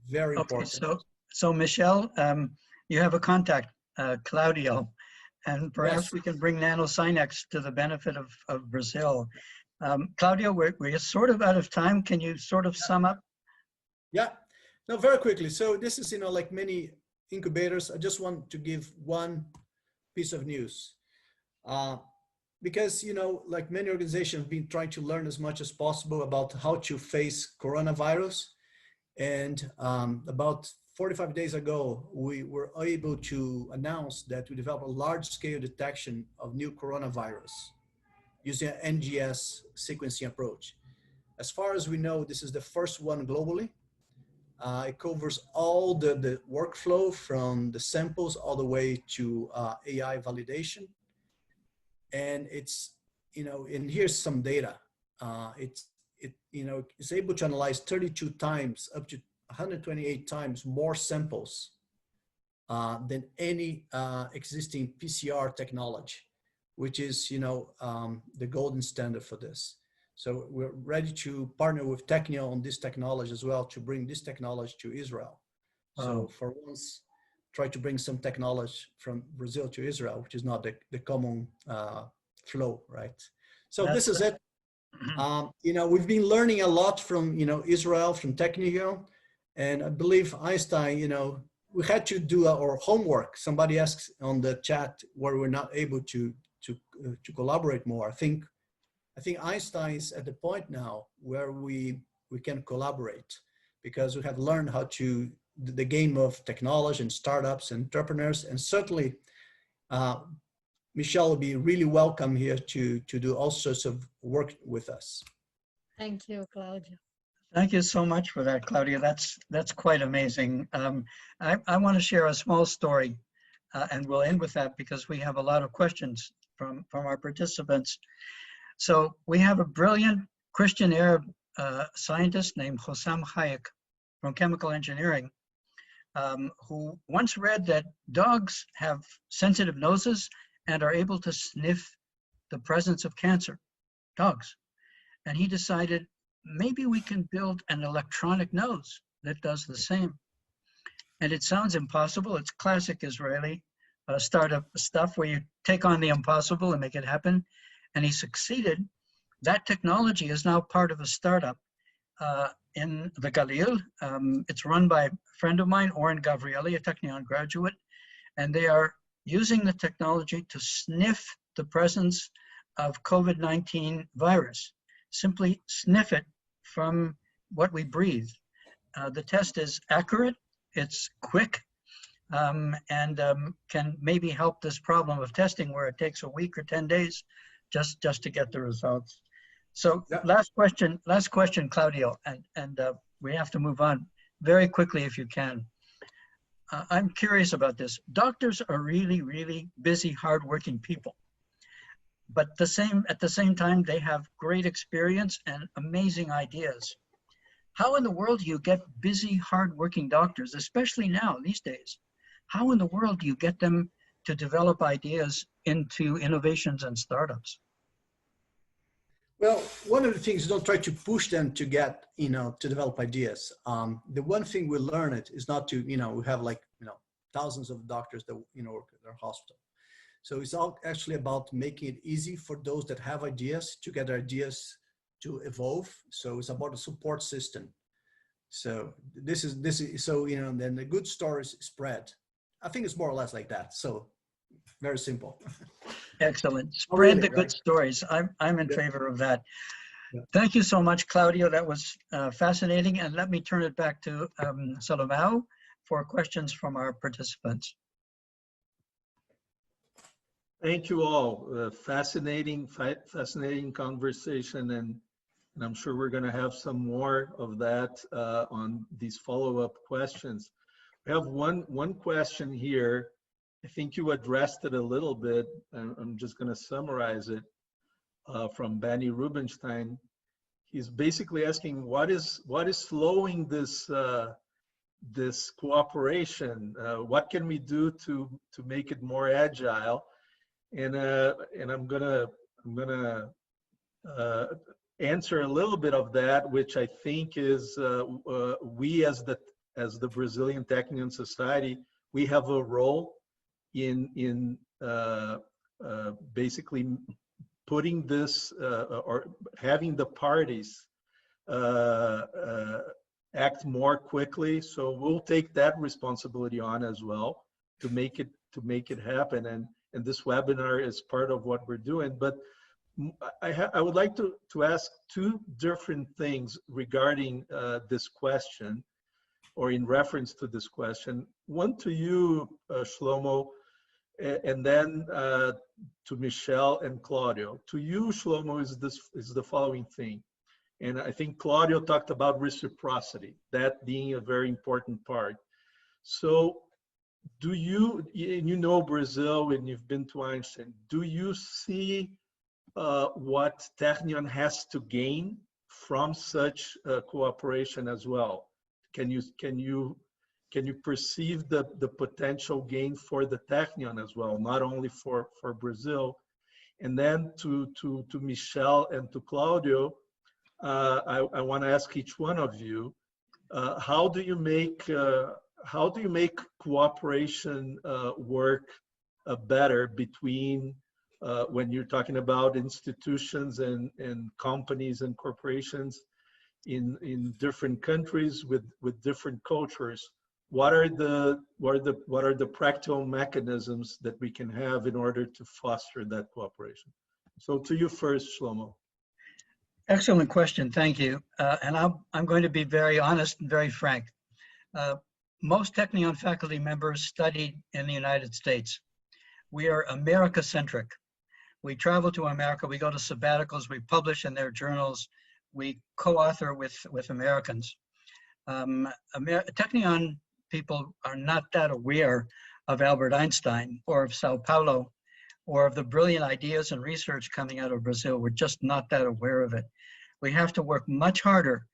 very important. So Michelle, you have a contact, Claudio, and perhaps we can bring NanoSynex to the benefit of Brazil. Claudio, we're sort of out of time. Can you sort of sum up? Yeah, no, very quickly. So this is, like many incubators, I just want to give one piece of news. Because, like many organizations have been trying to learn as much as possible about how to face coronavirus. And about 45 days ago, we were able to announce that we developed a large-scale detection of new coronavirus using an NGS sequencing approach. As far as we know, this is the first one globally. It covers all the workflow from the samples all the way to AI validation. And it's, and here's some data. It's able to analyze 32 times, up to 128 times more samples than any existing PCR technology, which is, the golden standard for this. So we're ready to partner with Technion on this technology as well, to bring this technology to Israel. Wow. So for once, try to bring some technology from Brazil to Israel, which is not the common flow, right? So this is it. You know, we've been learning a lot from, you know, Israel, from Technion, and I believe Einstein, you know, we had to do our homework. Somebody asked on the chat where we're not able to collaborate more. I think Einstein is at the point now where we can collaborate, because we have learned how to the game of technology and startups and entrepreneurs, and certainly Michelle will be really welcome here to do all sorts of work with us. Thank you, Claudio. Thank you so much for that, Claudia. That's quite amazing. I want to share a small story, and we'll end with that because we have a lot of questions from our participants. So we have a brilliant Christian Arab scientist named Hossam Hayek from chemical engineering, who once read that dogs have sensitive noses and are able to sniff the presence of cancer, dogs. And he decided, maybe we can build an electronic nose that does the same. And it sounds impossible. It's classic Israeli startup stuff where you take on the impossible and make it happen. And he succeeded. That technology is now part of a startup in the Galil. It's run by a friend of mine, Oren Gavrieli, a Technion graduate. And they are using the technology to sniff the presence of COVID-19 virus. Simply sniff it from what we breathe. The test is accurate, it's quick, and can maybe help this problem of testing where it takes a week or 10 days just to get the results. So yeah. Last question, Claudio, and we have to move on very quickly if you can. I'm curious about this. Doctors are really, really busy, hardworking people. But at the same time, they have great experience and amazing ideas. How in the world do you get busy, hardworking doctors, especially now, these days? How in the world do you get them to develop ideas into innovations and startups? Well, one of the things is don't try to push them to get, you know, to develop ideas. The one thing we learned is not to, you know, we have like, you know, thousands of doctors that, you know, work at our hospital. So it's all actually about making it easy for those that have ideas to get their ideas to evolve. So it's about a support system. So this is so, you know, then the good stories spread. I think it's more or less like that. So very simple. Excellent. Spread really, the good stories. I'm in favor of that. Yeah. Thank you so much, Claudio. That was fascinating. And let me turn it back to Salomao for questions from our participants. Thank you all. Fascinating conversation, and I'm sure we're going to have some more of that on these follow-up questions. We have one question here. I think you addressed it a little bit. I'm just going to summarize it from Benny Rubenstein. He's basically asking, what is slowing this this cooperation? What can we do to make it more agile? And I'm gonna answer a little bit of that, which I think is we as the Brazilian Technion Society, we have a role in basically putting this or having the parties act more quickly. So we'll take that responsibility on as well to make it happen. And this webinar is part of what we're doing. But I would like to ask two different things regarding this question, or in reference to this question. One to you, Shlomo, and then to Michelle and Claudio. To you, Shlomo, is the following thing. And I think Claudio talked about reciprocity, that being a very important part. So do you know Brazil and you've been to Einstein, do you see what Technion has to gain from such cooperation as well? Can you perceive the potential gain for the Technion as well, not only for Brazil? And then to Michelle and to Claudio, I want to ask each one of you, how do you make cooperation work better between when you're talking about institutions and companies and corporations in different countries with different cultures, what are the practical mechanisms that we can have in order to foster that cooperation? So to you first, Shlomo. Excellent question, thank you. And I'm going to be very honest and very frank. Most Technion faculty members studied in the United States. We are America-centric. We travel to America, we go to sabbaticals, we publish in their journals, we co-author with Americans. Technion people are not that aware of Albert Einstein or of Sao Paulo or of the brilliant ideas and research coming out of Brazil. We're just not that aware of it. We have to work much harder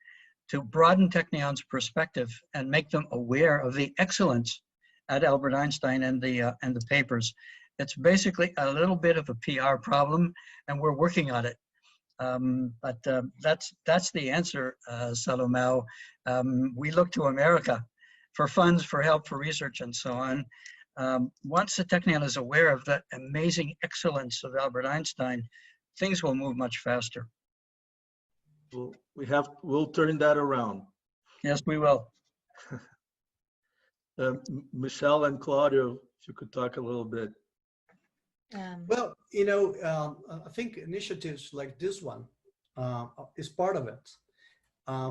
to broaden Technion's perspective and make them aware of the excellence at Albert Einstein and the papers. It's basically a little bit of a PR problem, and we're working on it. But that's the answer, Salomao. We look to America for funds, for help, for research, and so on. Once the Technion is aware of that amazing excellence of Albert Einstein, things will move much faster. We'll turn that around. Yes, we will. Michelle and Claudio, if you could talk a little bit. Well, I think initiatives like this one is part of it.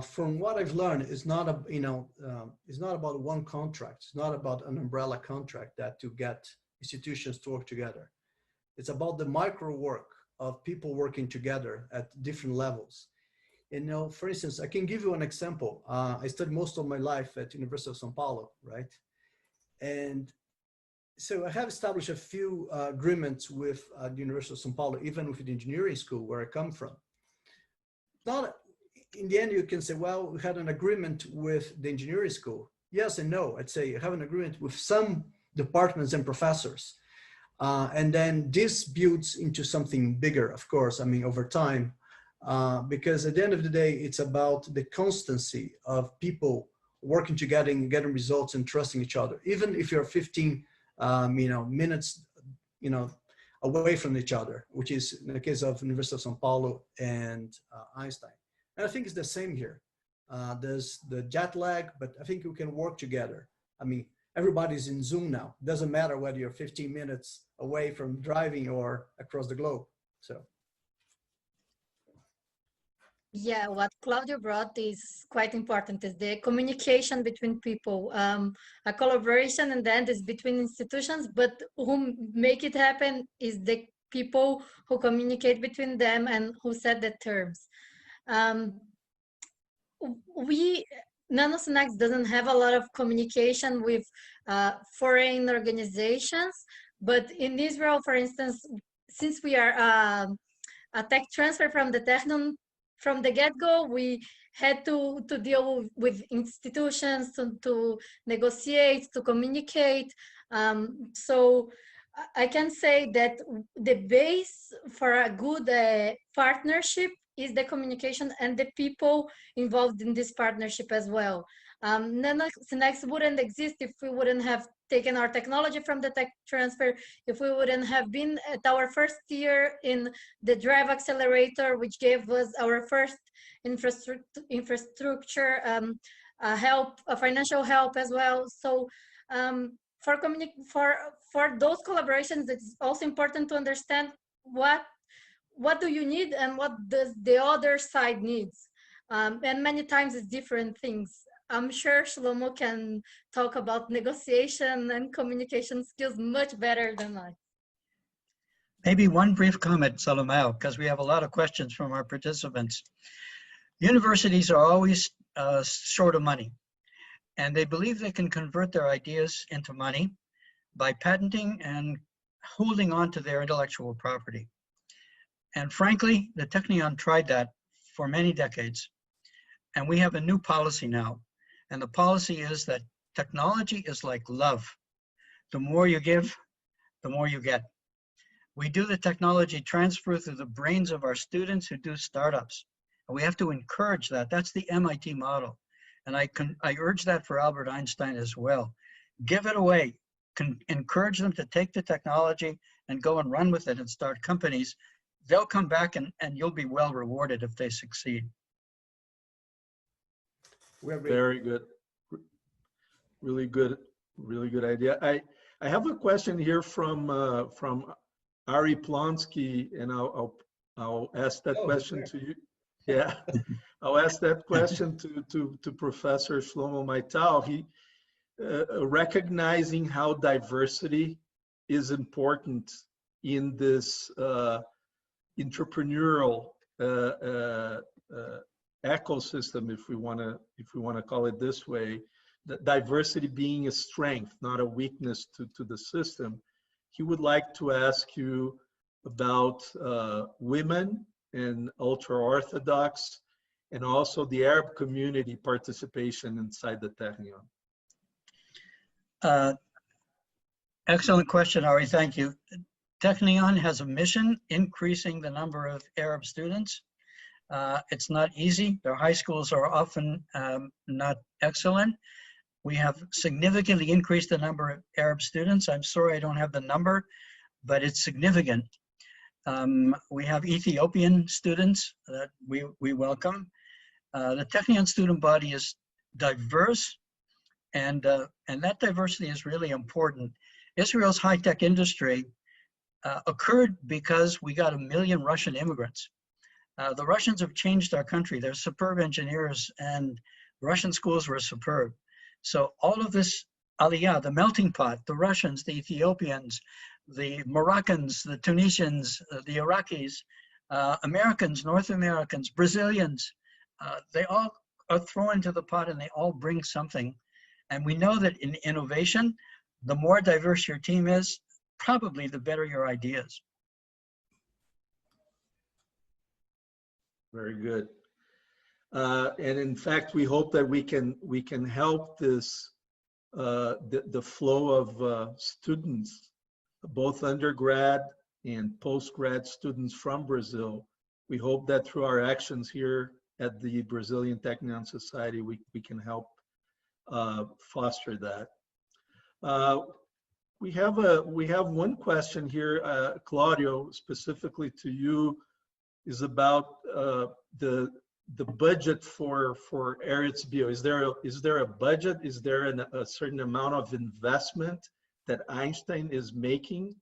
From what I've learned, it's not about one contract. It's not about an umbrella contract that to get institutions to work together. It's about the micro work of people working together at different levels. For instance, I can give you an example. I studied most of my life at University of Sao Paulo, right? And so I have established a few agreements with the University of Sao Paulo, even with the engineering school where I come from. Not in the end, you can say, well, we had an agreement with the engineering school. Yes and no. I'd say you have an agreement with some departments and professors. And then this builds into something bigger, of course, over time. Because at the end of the day, it's about the constancy of people working together and getting results and trusting each other. Even if you're 15 minutes, away from each other, which is in the case of University of Sao Paulo and Einstein. And I think it's the same here. There's the jet lag, but I think we can work together. Everybody's in Zoom now. Doesn't matter whether you're 15 minutes away from driving or across the globe. So. Yeah, what Claudio brought is quite important, is the communication between people, a collaboration, and then is between institutions, but who make it happen is the people who communicate between them and who set the terms. Nanosynex doesn't have a lot of communication with foreign organizations, but in Israel, for instance, since we are a tech transfer from the Technion, from the get-go, we had to deal with institutions, to negotiate, to communicate. So I can say that the base for a good partnership is the communication and the people involved in this partnership as well. Nanosynex wouldn't exist if we wouldn't have taken our technology from the tech transfer, if we wouldn't have been at our first year in the Drive Accelerator, which gave us our first infrastructure financial help as well. So for those collaborations, it's also important to understand what do you need and what does the other side needs. And many times it's different things. I'm sure Shlomo can talk about negotiation and communication skills much better than I. Maybe one brief comment, Salomao, because we have a lot of questions from our participants. Universities are always short of money, and they believe they can convert their ideas into money by patenting and holding on to their intellectual property. And frankly, the Technion tried that for many decades. And we have a new policy now. And the policy is that technology is like love. The more you give, the more you get. We do the technology transfer through the brains of our students who do startups. And we have to encourage that. That's the MIT model. And I urge that for Albert Einstein as well. Give it away. Encourage them to take the technology and go and run with it and start companies, they'll come back and you'll be well rewarded if they succeed. Very good. Really good idea. I have a question here from Ari Plonsky, and I'll ask that question to you. Yeah, I'll ask that question to Professor Shlomo Maital. He recognizing how diversity is important in this entrepreneurial ecosystem, if we want to call it this way, that diversity being a strength, not a weakness to the system. He would like to ask you about women and ultra-Orthodox, and also the Arab community participation inside the Technion. Excellent question, Ari, thank you. Technion has a mission increasing the number of Arab students. It's not easy. Their high schools are often not excellent. We have significantly increased the number of Arab students. I'm sorry I don't have the number, but it's significant. We have Ethiopian students that we welcome. The Technion student body is diverse, and that diversity is really important. Israel's high-tech industry occurred because we got 1 million Russian immigrants. The Russians have changed our country. They're superb engineers, and Russian schools were superb. So all of this aliyah, the melting pot, the Russians, the Ethiopians, the Moroccans, the Tunisians, the Iraqis, Americans, North Americans, Brazilians, they all are thrown into the pot and they all bring something. And we know that in innovation, the more diverse your team is, probably the better your ideas. Very good. And in fact, we hope that we can help this the flow of students, both undergrad and postgrad students from Brazil. We hope that through our actions here at the Brazilian Technion Society, we can help foster that. We have one question here, Claudio, specifically to you, is about the budget for Erestz.Bio. Is there a budget? Is there a certain amount of investment that Einstein is making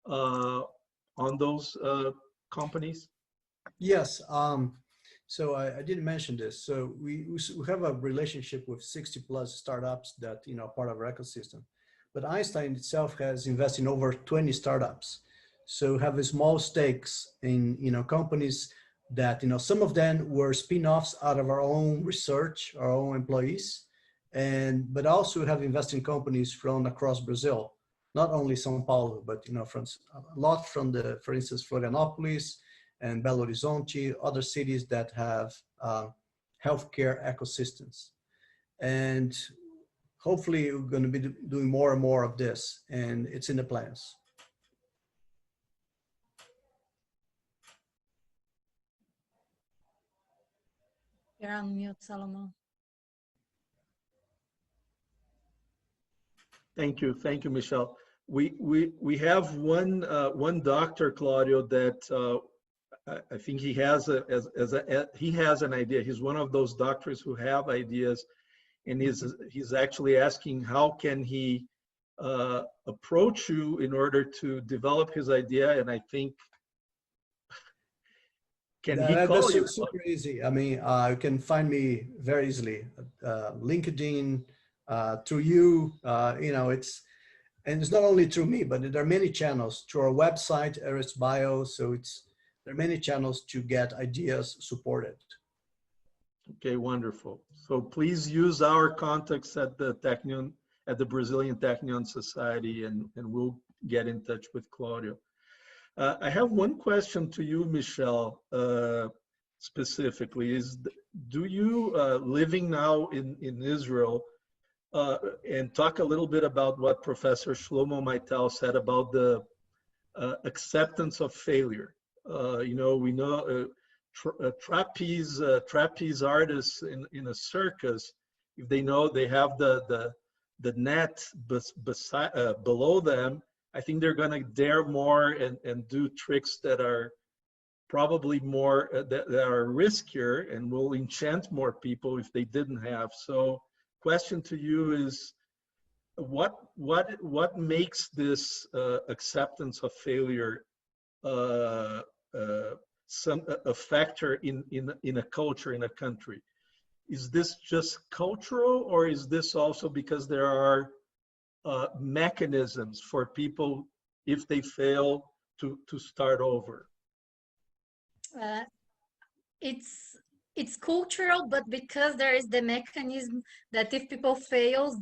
on those companies? Yes. So I didn't mention this. So we have a relationship with 60+ startups that are part of our ecosystem. But Einstein itself has invested in over 20 startups. So we have small stakes in companies that some of them were spin-offs out of our own research, our own employees, but also have invested in companies from across Brazil, not only São Paulo, but from a lot from for instance, Florianópolis and Belo Horizonte, other cities that have healthcare ecosystems. And hopefully we're going to be doing more and more of this, and it's in the plans. You're on mute, Solomon. Thank you, Michelle. We have one doctor, Claudio, that I think he has an idea. He's one of those doctors who have ideas, and he's actually asking how can he approach you in order to develop his idea. And I think that's super easy. I mean, you can find me very easily, LinkedIn, through you. And it's not only through me, but there are many channels through our website, Erestz.Bio. So there are many channels to get ideas supported. Okay, wonderful. So please use our contacts at the Technion, at the Brazilian Technion Society, and we'll get in touch with Claudio. I have one question to you, Michelle, specifically. Do you, living now in Israel, and talk a little bit about what Professor Shlomo Maital said about the acceptance of failure. We know trapeze artists in a circus, if they know they have the net below them, I think they're going to dare more and do tricks that are probably more, that are riskier and will enchant more people if they didn't have. So question to you is, what makes this acceptance of failure a factor in a culture, in a country? Is this just cultural, or is this also because there are mechanisms for people, if they fail, to start over? Uh, it's cultural, but because there is the mechanism that if people fail,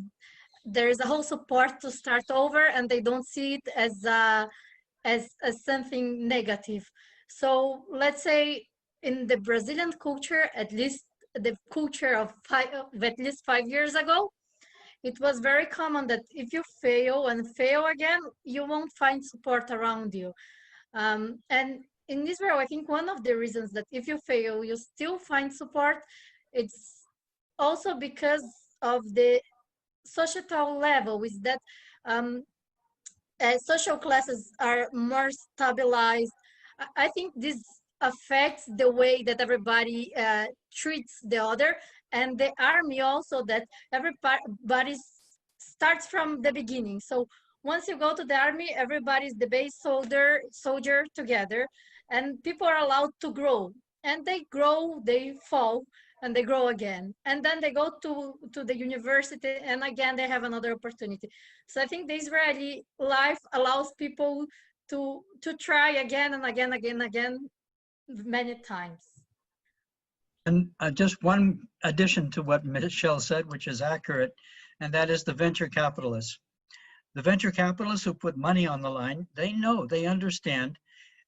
there is a whole support to start over, and they don't see it as something negative. So let's say in the Brazilian culture, at least the culture of at least 5 years ago, it was very common that if you fail and fail again, you won't find support around you. And in Israel, I think one of the reasons that if you fail, you still find support, it's also because of the societal level, is that social classes are more stabilized. I think this affects the way that everybody treats the other, and the army also, that everybody starts from the beginning. So once you go to the army, everybody's the base soldier together, and people are allowed to grow, and they grow, they fall, and they grow again, and then they go to the university, and again they have another opportunity. So I think the Israeli life allows people to try again and again many times. And just one addition to what Michelle said, which is accurate, and that is the venture capitalists. The venture capitalists who put money on the line, they know, they understand,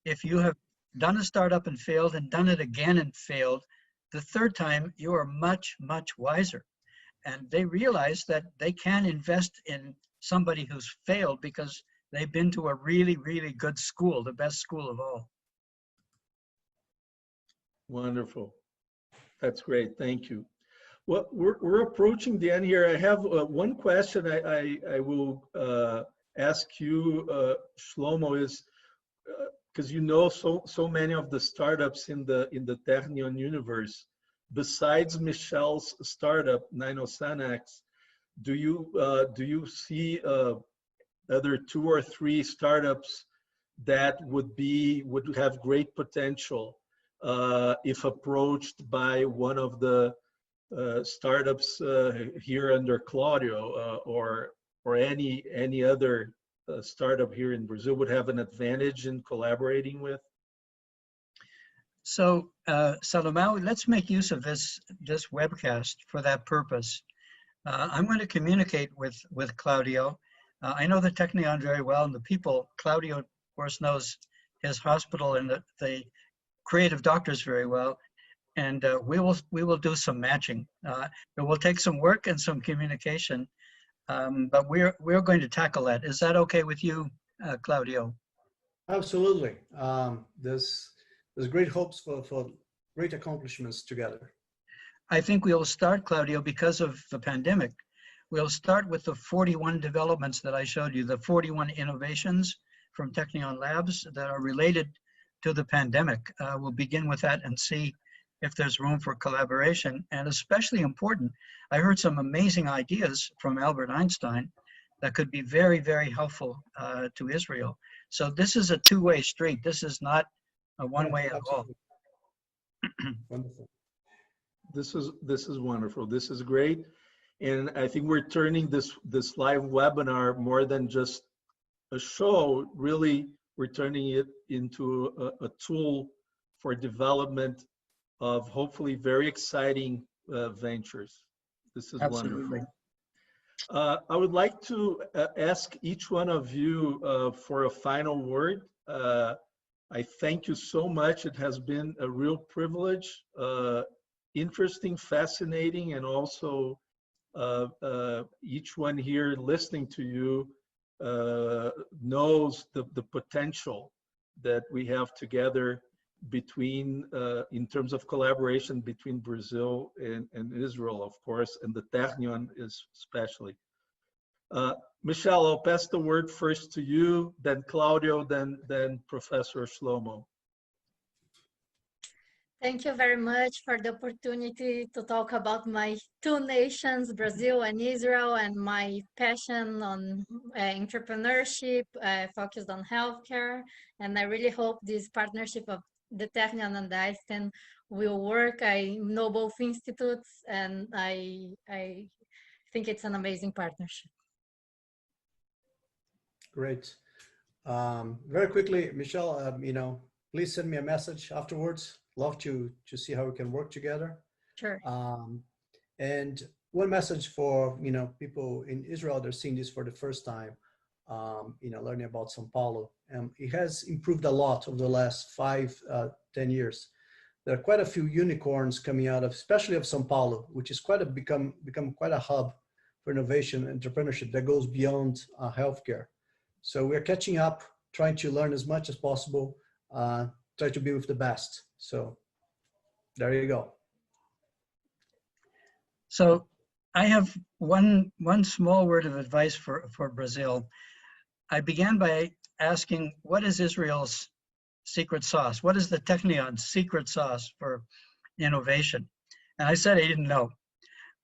if you have done a startup and failed and done it again and failed, the third time you are much, much wiser. And they realize that they can invest in somebody who's failed because they've been to a really, really good school, the best school of all. Wonderful. That's great. Thank you. Well, we're approaching the end here. I have one question I will ask you, Shlomo, is because you know so many of the startups in the Technion universe. Besides Michelle's startup, Nanosynex, do you see other 2 or 3 startups that would have great potential if approached by one of the startups here under Claudio, or any other startup here in Brazil would have an advantage in collaborating with? So Salomão, let's make use of this webcast for that purpose. I'm going to communicate with Claudio. I know the Technion very well, and the people. Claudio, of course, knows his hospital and the creative doctors very well, and we will do some matching. It will take some work and some communication, but we're going to tackle that. Is that okay with you, Claudio? Absolutely. There's great hopes for great accomplishments together. I think we'll start, Claudio, because of the pandemic. We'll start with the 41 developments that I showed you, the 41 innovations from Technion Labs that are related to the pandemic. We'll begin with that and see if there's room for collaboration. And especially important, I heard some amazing ideas from Albert Einstein that could be very, very helpful to Israel. So this is a two-way street. This is not a one-way at all. Wonderful. This is wonderful. This is great. And I think we're turning this live webinar more than just a show. Really, we're turning it into a tool for development of hopefully very exciting ventures. This is Absolutely. wonderful. I would like to ask each one of you for a final word. I thank you so much. It has been a real privilege, interesting, fascinating, and also each one here listening to you knows the potential that we have together between, in terms of collaboration between Brazil and Israel, of course, and the Technion is especially. Michelle, I'll pass the word first to you, then Claudio, then Professor Shlomo. Thank you very much for the opportunity to talk about my two nations, Brazil and Israel, and my passion on entrepreneurship, focused on healthcare. And I really hope this partnership of the Technion and the Einstein will work. I know both institutes, and I think it's an amazing partnership. Great. Very quickly, Michelle, you know, please send me a message afterwards. Love to see how we can work together. Sure. And one message for, you know, people in Israel, they're seeing this for the first time, you know, learning about Sao Paulo. It has improved a lot over the last 5-10 years. There are quite a few unicorns coming out of, especially of Sao Paulo, which is quite a become quite a hub for innovation and entrepreneurship that goes beyond healthcare. So we're catching up, trying to learn as much as possible, try to be with the best. So there you go. So I have one small word of advice for Brazil. I began by asking, what is Israel's secret sauce? What is the Technion's secret sauce for innovation? And I said I didn't know,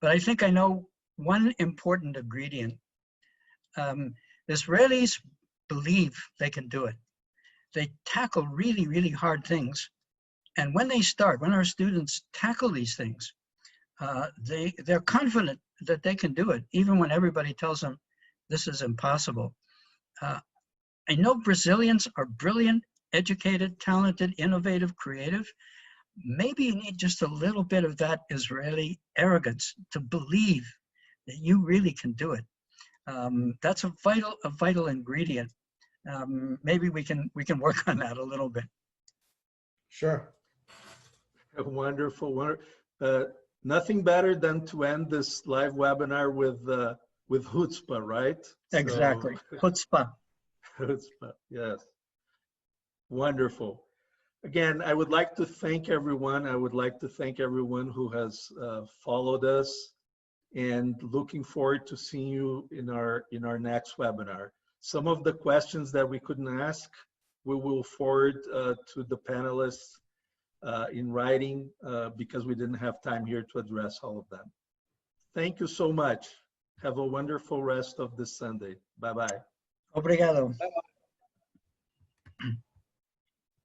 but I think I know one important ingredient. Israelis believe they can do it. They tackle really, really hard things. And when our students tackle these things, they're confident that they can do it, even when everybody tells them this is impossible. I know Brazilians are brilliant, educated, talented, innovative, creative. Maybe you need just a little bit of that Israeli arrogance to believe that you really can do it. That's a vital ingredient. Maybe we can work on that a little bit. Sure. Wonderful. Nothing better than to end this live webinar with chutzpah, right? Exactly. So, chutzpah. Chutzpah, yes. Wonderful. Again, I would like to thank everyone. I would like to thank everyone who has followed us, and looking forward to seeing you in our next webinar. Some of the questions that we couldn't ask, we will forward to the panelists in writing because we didn't have time here to address all of them. Thank you so much. Have a wonderful rest of this Sunday. Bye-bye. Obrigado. Bye-bye.